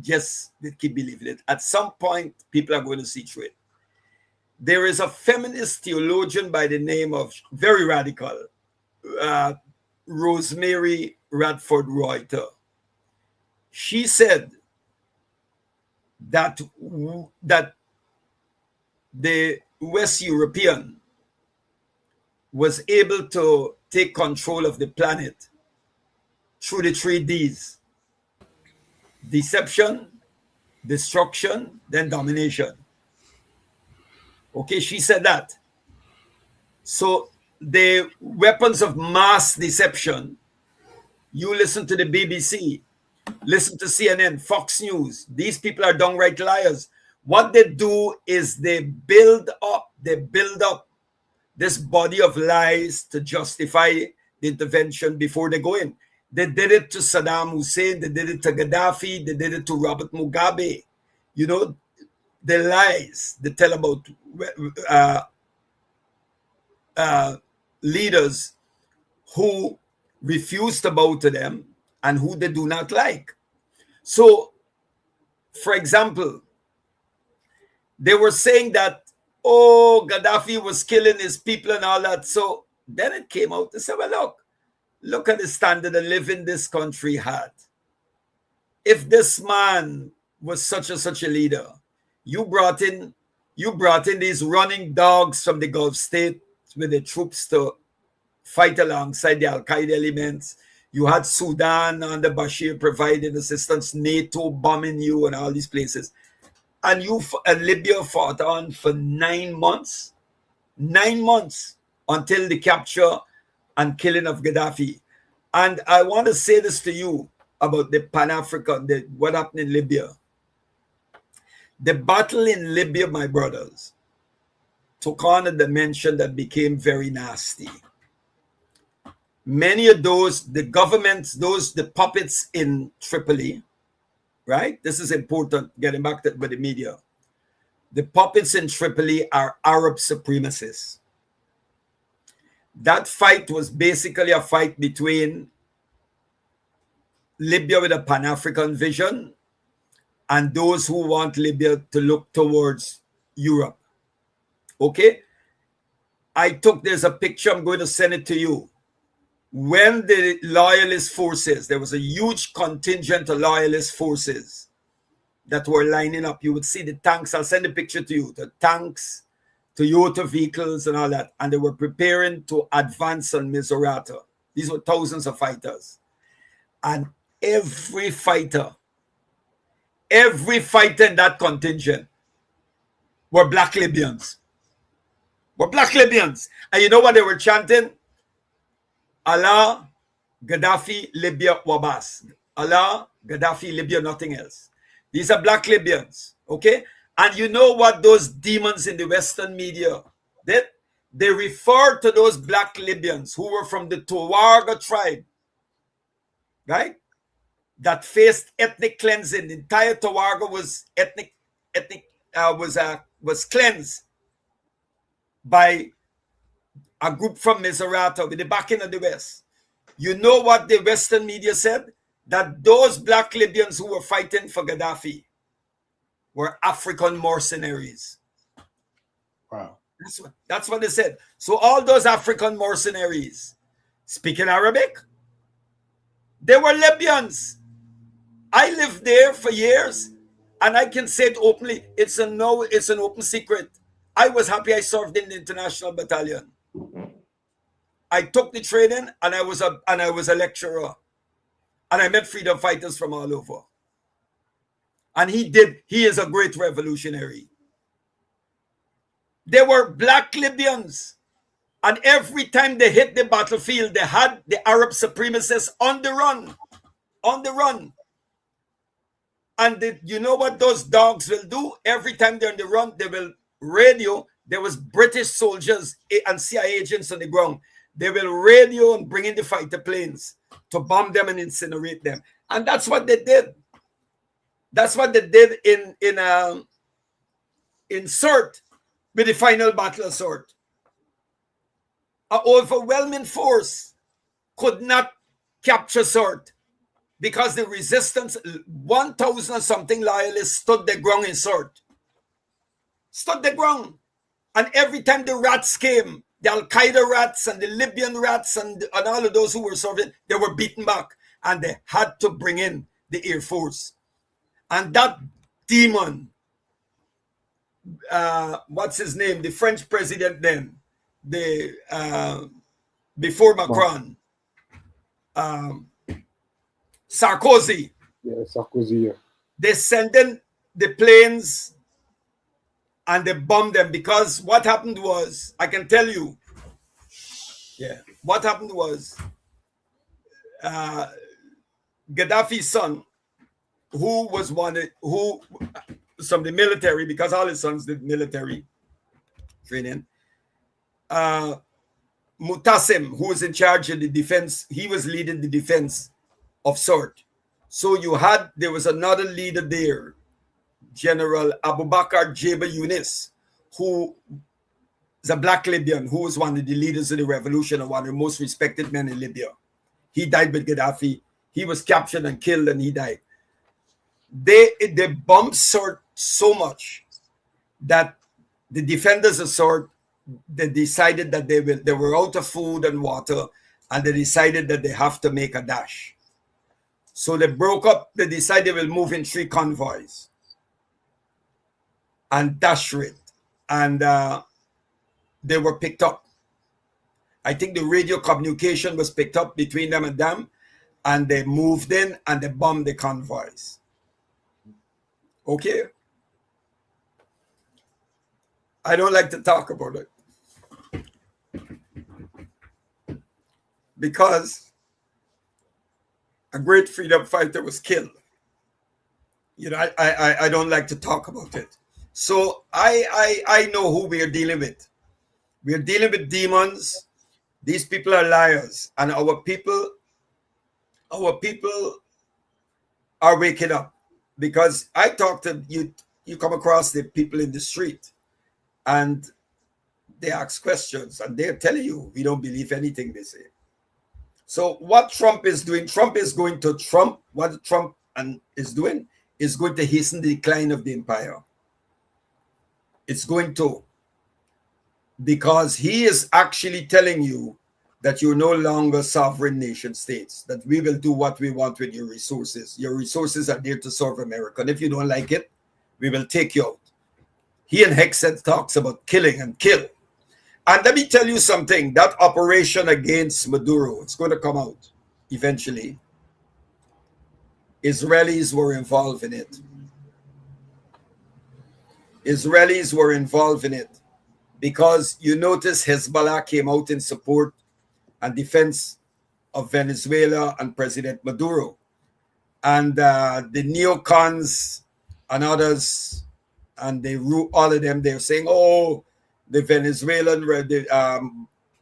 just keep believing it. At some point, people are going to see through it. There is a feminist theologian by the name of, very radical, Rosemary Radford Reuter. She said that the West European was able to take control of the planet through the 3 Ds: deception, destruction, then domination. Okay, she said that. So the weapons of mass deception, you listen to the BBC, listen to CNN, Fox News, these people are downright liars. What they do is they build up this body of lies to justify the intervention before they go in. They did it to Saddam Hussein, they did it to Gaddafi, they did it to Robert Mugabe. You know, the lies they tell about leaders who refuse to bow to them and who they do not like. So, for example, they were saying that, oh, Gaddafi was killing his people and all that. So then it came out to say, well, look at the standard of living this country had. If this man was such a leader, you brought in these running dogs from the Gulf state with the troops to fight alongside the Al-Qaeda elements. You had Sudan under Bashir providing assistance, NATO bombing you, and all these places. And Libya fought on for 9 months. 9 months until the capture and killing of Gaddafi. And I want to say this to you about the Pan-African, what happened in Libya. The battle in Libya, my brothers, took on a dimension that became very nasty. Many of those, the governments, the puppets in Tripoli, right? This is important, getting back to the media. The puppets in Tripoli are Arab supremacists. That fight was basically a fight between Libya with a Pan-African vision and those who want Libya to look towards Europe. Okay? there's a picture, I'm going to send it to you. When the loyalist forces, there was a huge contingent of loyalist forces that were lining up. You would see the tanks. I'll send a picture to you. The tanks, Toyota vehicles and all that. And they were preparing to advance on Misurata. These were thousands of fighters. And every fighter in that contingent were Black Libyans. And you know what they were chanting? Allah, Gaddafi, Libya, Wabas. Allah, Gaddafi, Libya, nothing else. These are Black Libyans, okay? And you know what those demons in the Western media did? They refer to those Black Libyans who were from the Tuareg tribe, right? That faced ethnic cleansing. The entire Tuareg was was cleansed by a group from Misurata with the backing of the West. You know what the Western media said? That those Black Libyans who were fighting for Gaddafi were African mercenaries. Wow. That's what they said. So all those African mercenaries speaking Arabic, they were Libyans. I lived there for years, and I can say it openly. It's an open secret. I was happy I served in the International Battalion. I took the training, and I was a lecturer, and I met freedom fighters from all over. And he is a great revolutionary. They were black Libyans, and every time they hit the battlefield, they had the Arab supremacists on the run. And you know what those dogs will do? Every time they're on the run, they will radio. There was British soldiers and CIA agents on the ground. They will radio and bring in the fighter planes to bomb them and incinerate them. And that's what they did. That's what they did in Sirte, with the final battle of Sirte. An overwhelming force could not capture Sirte because the resistance, 1,000 something loyalists stood their ground in Sirte. Stood their ground. And every time the rats came, the Al-Qaeda rats and the Libyan rats and all of those who were serving, they were beaten back. And they had to bring in the Air Force. And that demon, what's his name? The French president then, before Macron, Sarkozy. Yeah, Sarkozy. Yeah. They sent in the planes and they bombed them, because what happened was, I can tell you, what happened was, Gaddafi's son, who was from the military, because all his sons did military training, Mutassim, who was in charge of the defense, he was leading the defense of Sirte. So there was another leader there, General Abubakar Jeba Yunis, who is a black Libyan, who was one of the leaders of the revolution and one of the most respected men in Libya. He died with Gaddafi. He was captured and killed, and he died. They bombed Sirte so much that the defenders of Sirte, they decided that they were out of food and water, and they decided that they have to make a dash. So they broke up. They decided they will move in 3 convoys and dash it, and they were picked up. I think the radio communication was picked up between them, and they moved in and they bombed the convoys. Okay. I don't like to talk about it because a great freedom fighter was killed. I don't like to talk about it. So I know who we are dealing with. We are dealing with demons. These people are liars, and our people are waking up. Because I talk to you come across the people in the street, and they ask questions, and they're telling you, we don't believe anything they say. So what Trump is doing, what Trump is doing is going to hasten the decline of the empire. It's going to, because he is actually telling you that you're no longer sovereign nation states, that we will do what we want with your resources. Your resources are there to serve America. And if you don't like it, we will take you out. He and Hexed talks about killing and kill. And let me tell you something, that operation against Maduro, it's going to come out eventually. Israelis were involved in it. Israelis were involved in it because you notice Hezbollah came out in support and defense of Venezuela and President Maduro. And the neocons and others, and all of them, they're saying, oh, the Venezuelan,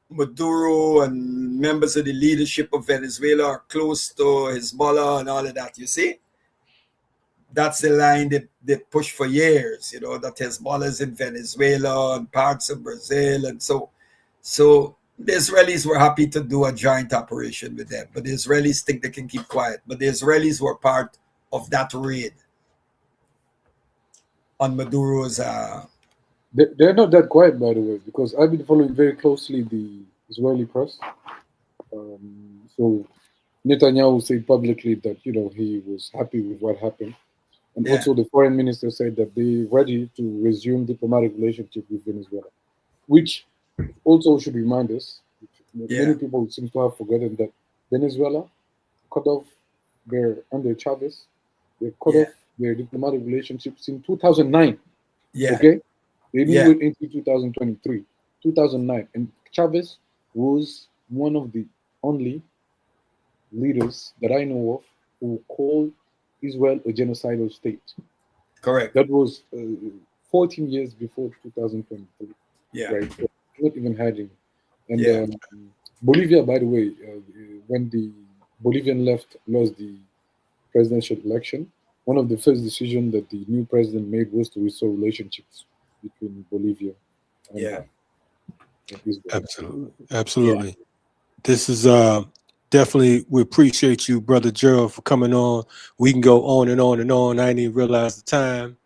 Maduro and members of the leadership of Venezuela are close to Hezbollah and all of that, you see? That's the line they push for years, that Hezbollah is in Venezuela and parts of Brazil. And so the Israelis were happy to do a joint operation with them, but the Israelis think they can keep quiet. But the Israelis were part of that raid on Maduro's. They're not that quiet, by the way, because I've been following very closely the Israeli press. So Netanyahu said publicly that he was happy with what happened, And Yeah. also the foreign minister said that they're ready to resume diplomatic relationship with Venezuela, which also should remind us, Yeah. many people seem to have forgotten that Venezuela cut off under Chavez, they cut Yeah. off their diplomatic relationships in 2009. Yeah. Okay, they didn't Yeah. wait until 2023, 2009, and Chavez was one of the only leaders that I know of who called Israel a genocidal state. Correct. That was 14 years before 2023, Yeah. right? So not even hiding. And Yeah. Bolivia, by the way, when the Bolivian left lost the presidential election, one of the first decisions that the new president made was to restore relationships between Bolivia and Yeah. Israel. Absolutely. Yeah. Absolutely. This is definitely, we appreciate you, Brother Gerald, for coming on. We can go on and on and on. I didn't even realize the time.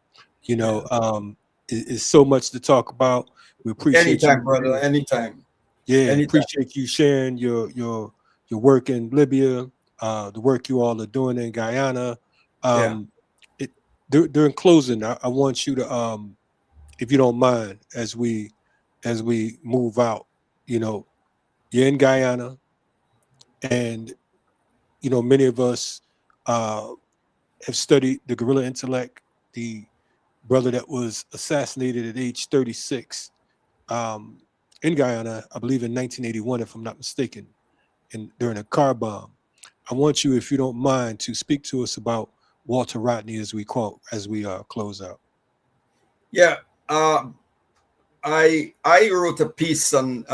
You know, it's so much to talk about. We appreciate Anytime, you. brother. Anytime. Yeah, Anytime. appreciate you sharing your work in Libya, the work you all are doing in Guyana. Yeah. It, during closing, I want you to, if you don't mind, as we move out, you know, you're in Guyana, and you know many of us uh, have studied the guerrilla intellect, the brother that was assassinated at age 36 um, in Guyana, I believe in 1981, if I'm not mistaken, during a car bomb. I want you, if you don't mind, to speak to us about Walter Rodney as we close out. Yeah. I wrote a piece on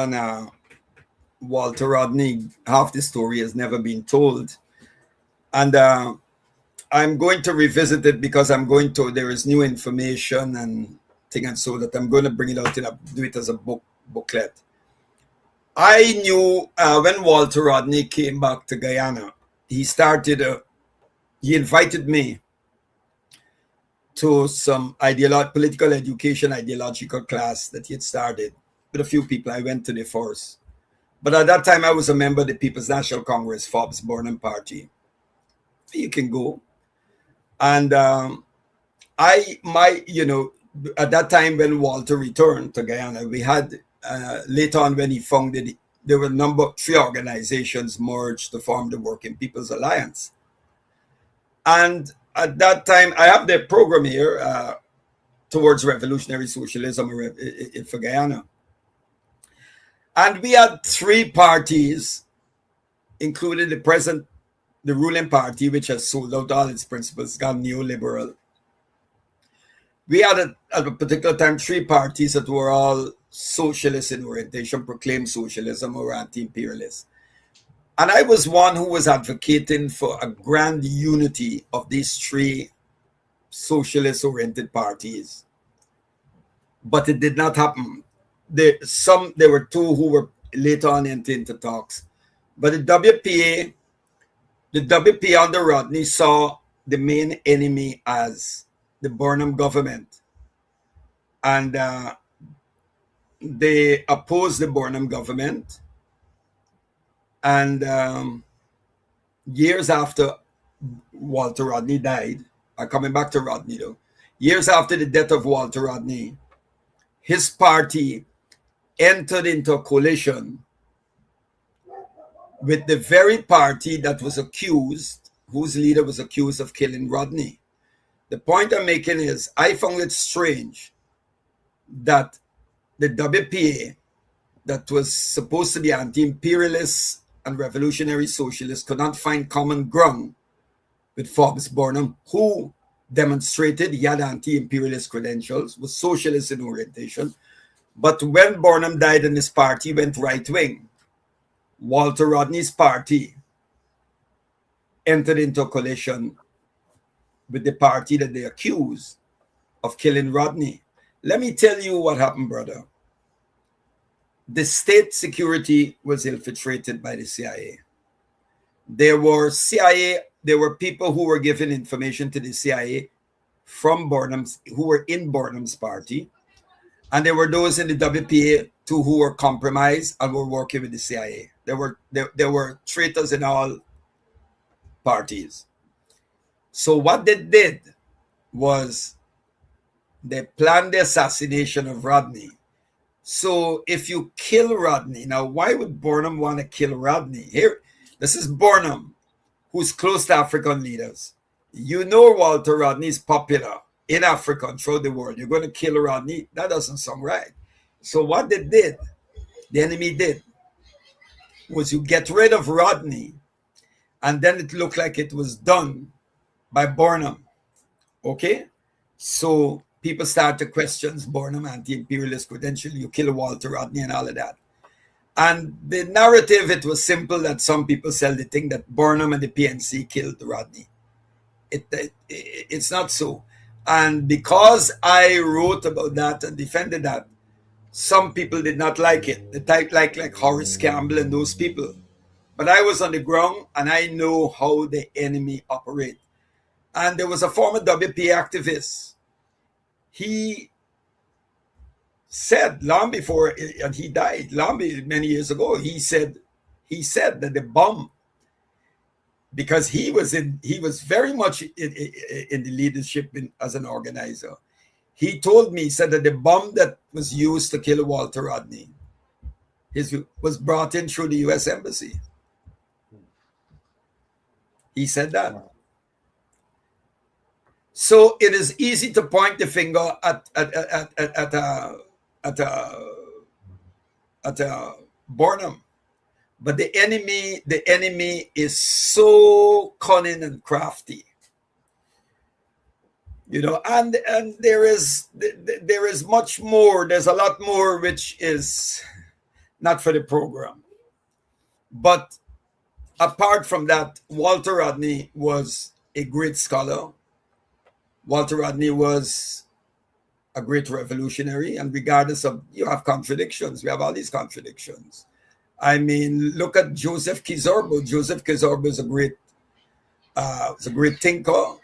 Walter Rodney. Half the story has never been told, and I'm going to revisit it because there is new information and thing, and so that I'm going to bring it out do it as a booklet. I knew when Walter Rodney came back to Guyana, he invited me to some political education ideological class that he had started with a few people. I went to the first. But at that time, I was a member of the People's National Congress, Forbes Burnham Party. You can go. And at that time when Walter returned to Guyana, we had, later on when he founded, there were three organizations merged to form the Working People's Alliance. And at that time, I have the program here, Towards Revolutionary Socialism for Guyana. And we had three parties, including the ruling party, which has sold out all its principles, gone neoliberal. We had at a particular time three parties that were all socialist in orientation, proclaimed socialism or anti-imperialist. And I was one who was advocating for a grand unity of these three socialist-oriented parties. But it did not happen. There were two who were later on into talks. But the WPA under Rodney saw the main enemy as the Burnham government. And they opposed the Burnham government. And years after Walter Rodney died, coming back to Rodney though, years after the death of Walter Rodney, his party entered into a coalition with the very party that was accused, whose leader was accused of killing Rodney. The point I'm making is I found it strange that the WPA, that was supposed to be anti-imperialist and revolutionary socialist, could not find common ground with Forbes Burnham, who demonstrated he had anti-imperialist credentials, was socialist in orientation. But when Burnham died and his party went right-wing, Walter Rodney's party entered into a coalition with the party that they accused of killing Rodney. Let me tell you what happened, brother. The state security was infiltrated by the CIA. There were people who were giving information to the CIA from who were in Burnham's party. And there were those in the WPA too who were compromised and were working with the CIA. There were traitors in all parties. So what they did, was they planned the assassination of Rodney. So if you kill Rodney, now why would Burnham want to kill Rodney? Here, this is Burnham, who's close to African leaders. You know Walter Rodney is popular in Africa and throughout the world. You're going to kill Rodney? That doesn't sound right. So what they did, the enemy did, was you get rid of Rodney, and then it looked like it was done by Burnham. Okay? So people start to question Burnham anti-imperialist credential. You kill Walter Rodney and all of that. And the narrative, it was simple that some people sell the thing that Burnham and the PNC killed Rodney. It's not so. And because I wrote about that and defended that, some people did not like it. The type like Horace Campbell and those people. But I was on the ground and I know how the enemy operate. And there was a former WP activist. He said long before, and he died many years ago, he said that the bomb, because he was very much in the leadership as an organizer. He told me, he said that the bomb that was used to kill Walter Rodney was brought in through the U.S. Embassy. He said that. So it is easy to point the finger at Burnham, but the enemy is so cunning and crafty, you know. And there is much more. There's a lot more which is not for the program. But apart from that, Walter Rodney was a great scholar. Walter Rodney was a great revolutionary, and regardless of, you have contradictions. We have all these contradictions. I mean, look at Joseph Kizorbo. Joseph Kizorbo is a great thinker.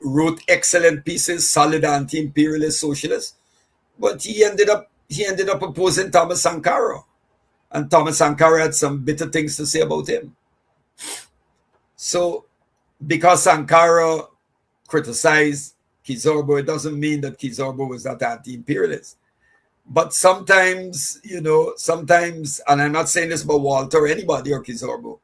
Wrote excellent pieces, solid anti-imperialist socialist, but he ended up opposing Thomas Sankara, and Thomas Sankara had some bitter things to say about him. So, because Sankara criticized Kizorbo, it doesn't mean that Kizorbo was not anti-imperialist. But sometimes, and I'm not saying this about Walter or anybody or Kizorbo,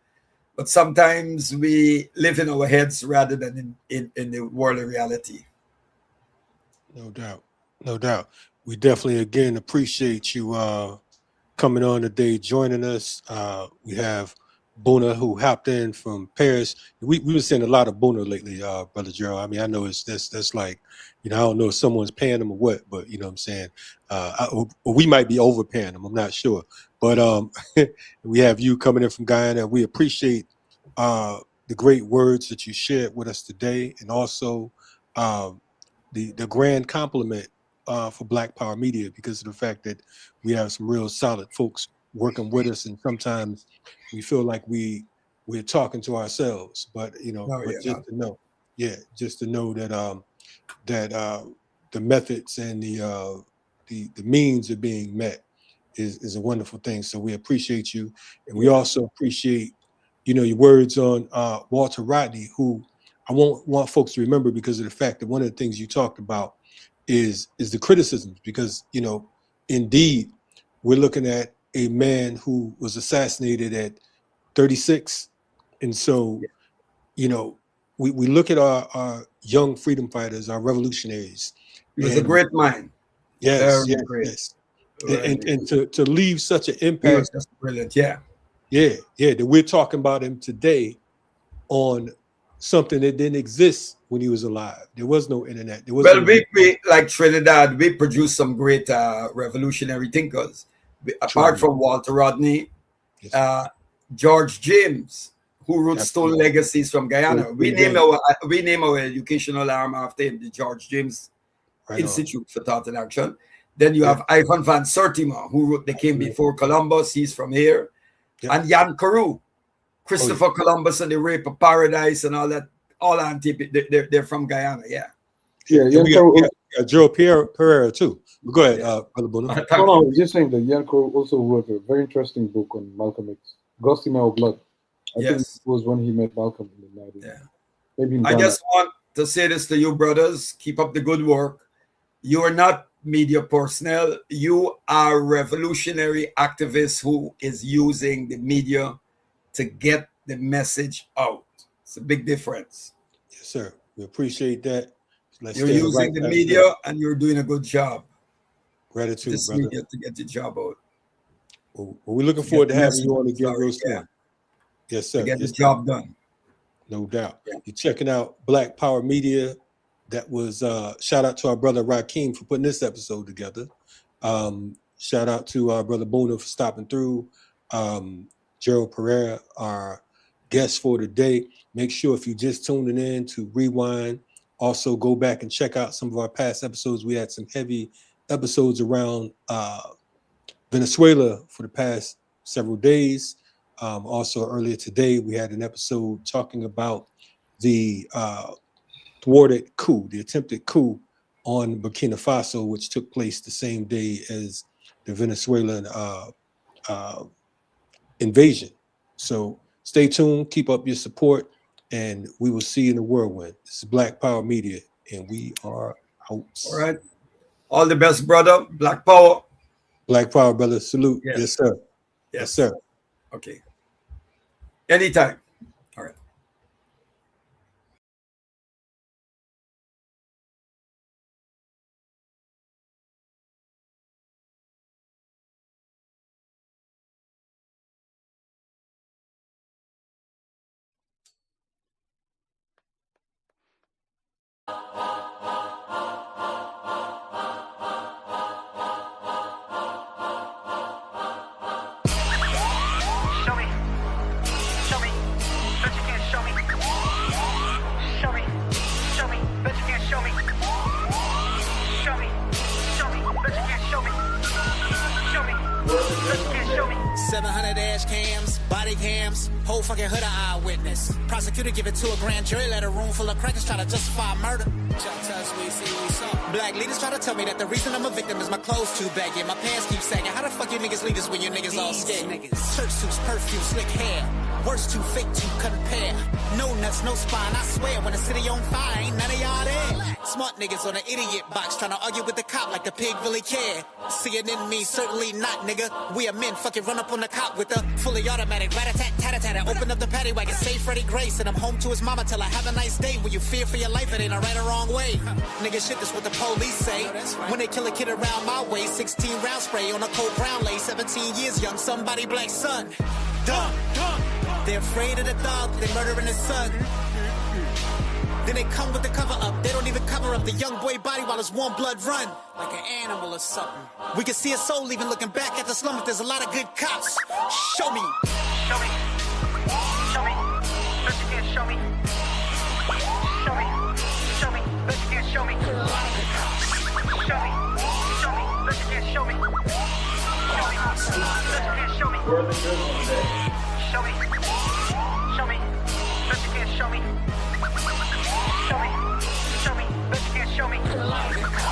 but sometimes we live in our heads rather than in the world of reality. No doubt. We definitely, again, appreciate you coming on today, joining us. We have Bona, who hopped in from Paris. We've been seeing a lot of Bona lately, Brother Gerald. I mean, I know that's like, I don't know if someone's paying them or what, but you know what I'm saying? We might be overpaying them. I'm not sure. But we have you coming in from Guyana. We appreciate the great words that you shared with us today, and also the grand compliment for Black Power Media, because of the fact that we have some real solid folks working with us, and sometimes we feel like we're talking to ourselves, but just to know that the methods and the means of being met is a wonderful thing. So we appreciate you, and we also appreciate your words on Walter Rodney, who I want folks to remember, because of the fact that one of the things you talked about is the criticisms, because indeed we're looking at a man who was assassinated at 36. And so, we look at our young freedom fighters, our revolutionaries. He was a great mind. Yes, Very great. yes. And to leave such an impact. He was just brilliant, yeah. Yeah, that we're talking about him today on something that didn't exist when he was alive. There was no internet. We like Trinidad, we produced some great revolutionary thinkers. Apart from Walter Rodney, George James, who wrote Stolen Legacies from Guyana. We name our educational arm after him, the George James Institute for Thought and Action. Then you have Ivan van Sertima, who wrote They Came Before Columbus. He's from here. And Jan Carew, Christopher Columbus and the Rape of Paradise and all that. All they're from Guyana, we got Joe Pereira too. Go ahead, Brother Bona. No, just saying that Yanko also wrote a very interesting book on Malcolm X, Ghost in Our Blood. I think it was when he met Malcolm in the 90s. Yeah. Maybe in I just to say this to you, brothers. Keep up the good work. You are not media personnel. You are revolutionary activists who is using the media to get the message out. It's a big difference. Yes, sir. We appreciate that. Let's You're stay on using the path. media and you're doing a good job. Gratitude, This brother. media to get the job out. Well, we're looking forward to the having you on message again out, real soon. yeah. Yes, sir. To get Yes, the job done. no doubt. Yeah. You're checking out Black Power Media. That was shout out to our brother Rakeem for putting this episode together. Shout out to our brother Boona for stopping through. Gerald Pereira, our guest for today. Make sure if you just tuning in to rewind, also go back and check out some of our past episodes. We had some heavy episodes around Venezuela for the past several days. Also earlier today, we had an episode talking about the thwarted coup, the attempted coup on Burkina Faso, which took place the same day as the Venezuelan invasion. So stay tuned, keep up your support, and we will see you in the whirlwind. This is Black Power Media, and we are out. All right. All the best, brother. Black Power. Black Power, brother. Salute. Yes. Yes, sir. Yes, Yes, sir. Okay. Anytime. All right. Show me. Show me. Bet you can't show me. Show me. Show me. Bet you can't show me. Show me. Show me. Bet you can't show me. Show me. Bet you can't show me. 700 dash cams, body cams, whole fucking hood of eyewitness. Prosecutor give it to a grand jury, let a room full of crackers try to justify murder. Black leaders try to tell me that the reason I'm a victim is my clothes too baggy, my pants keep sagging. How the fuck you niggas leaders when you niggas all scared? Church suits, perfume, slick hair. Worse too fake to compare. No nuts, no spine, I swear. When the city on fire, ain't none of y'all there. Smart niggas on an idiot box trying to argue with the cop like the pig really care. See it in me, certainly not, nigga. We are men, fucking run up on the cop with a fully automatic rat-a-tat-tat-a-tat. Open up the paddy wagon, say Freddie Grace, and I'm home to his mama till I have a nice day. When you fear for your life, it ain't a right or wrong way. Nigga, shit, this what the police say. When they kill a kid around my way, 16 round spray on a cold brown lay, 17 years young, somebody black son. Dumb. They're afraid of the dog, they murdering his son. Then they come with the cover up, they don't even cover up the young boy body while his warm blood run. Like an animal or something. We can see a soul even looking back at the slum if there's a lot of good cops. Show me. Show me. Show me. Bet you can't show me. Show me. Show me. Bet you can't show me. Show me. Show me. Bet you can't show me. Show me. Bet you can't show me. Show me. Show me. Bet you can't show me. Show me. Show me. Bet you can't show me.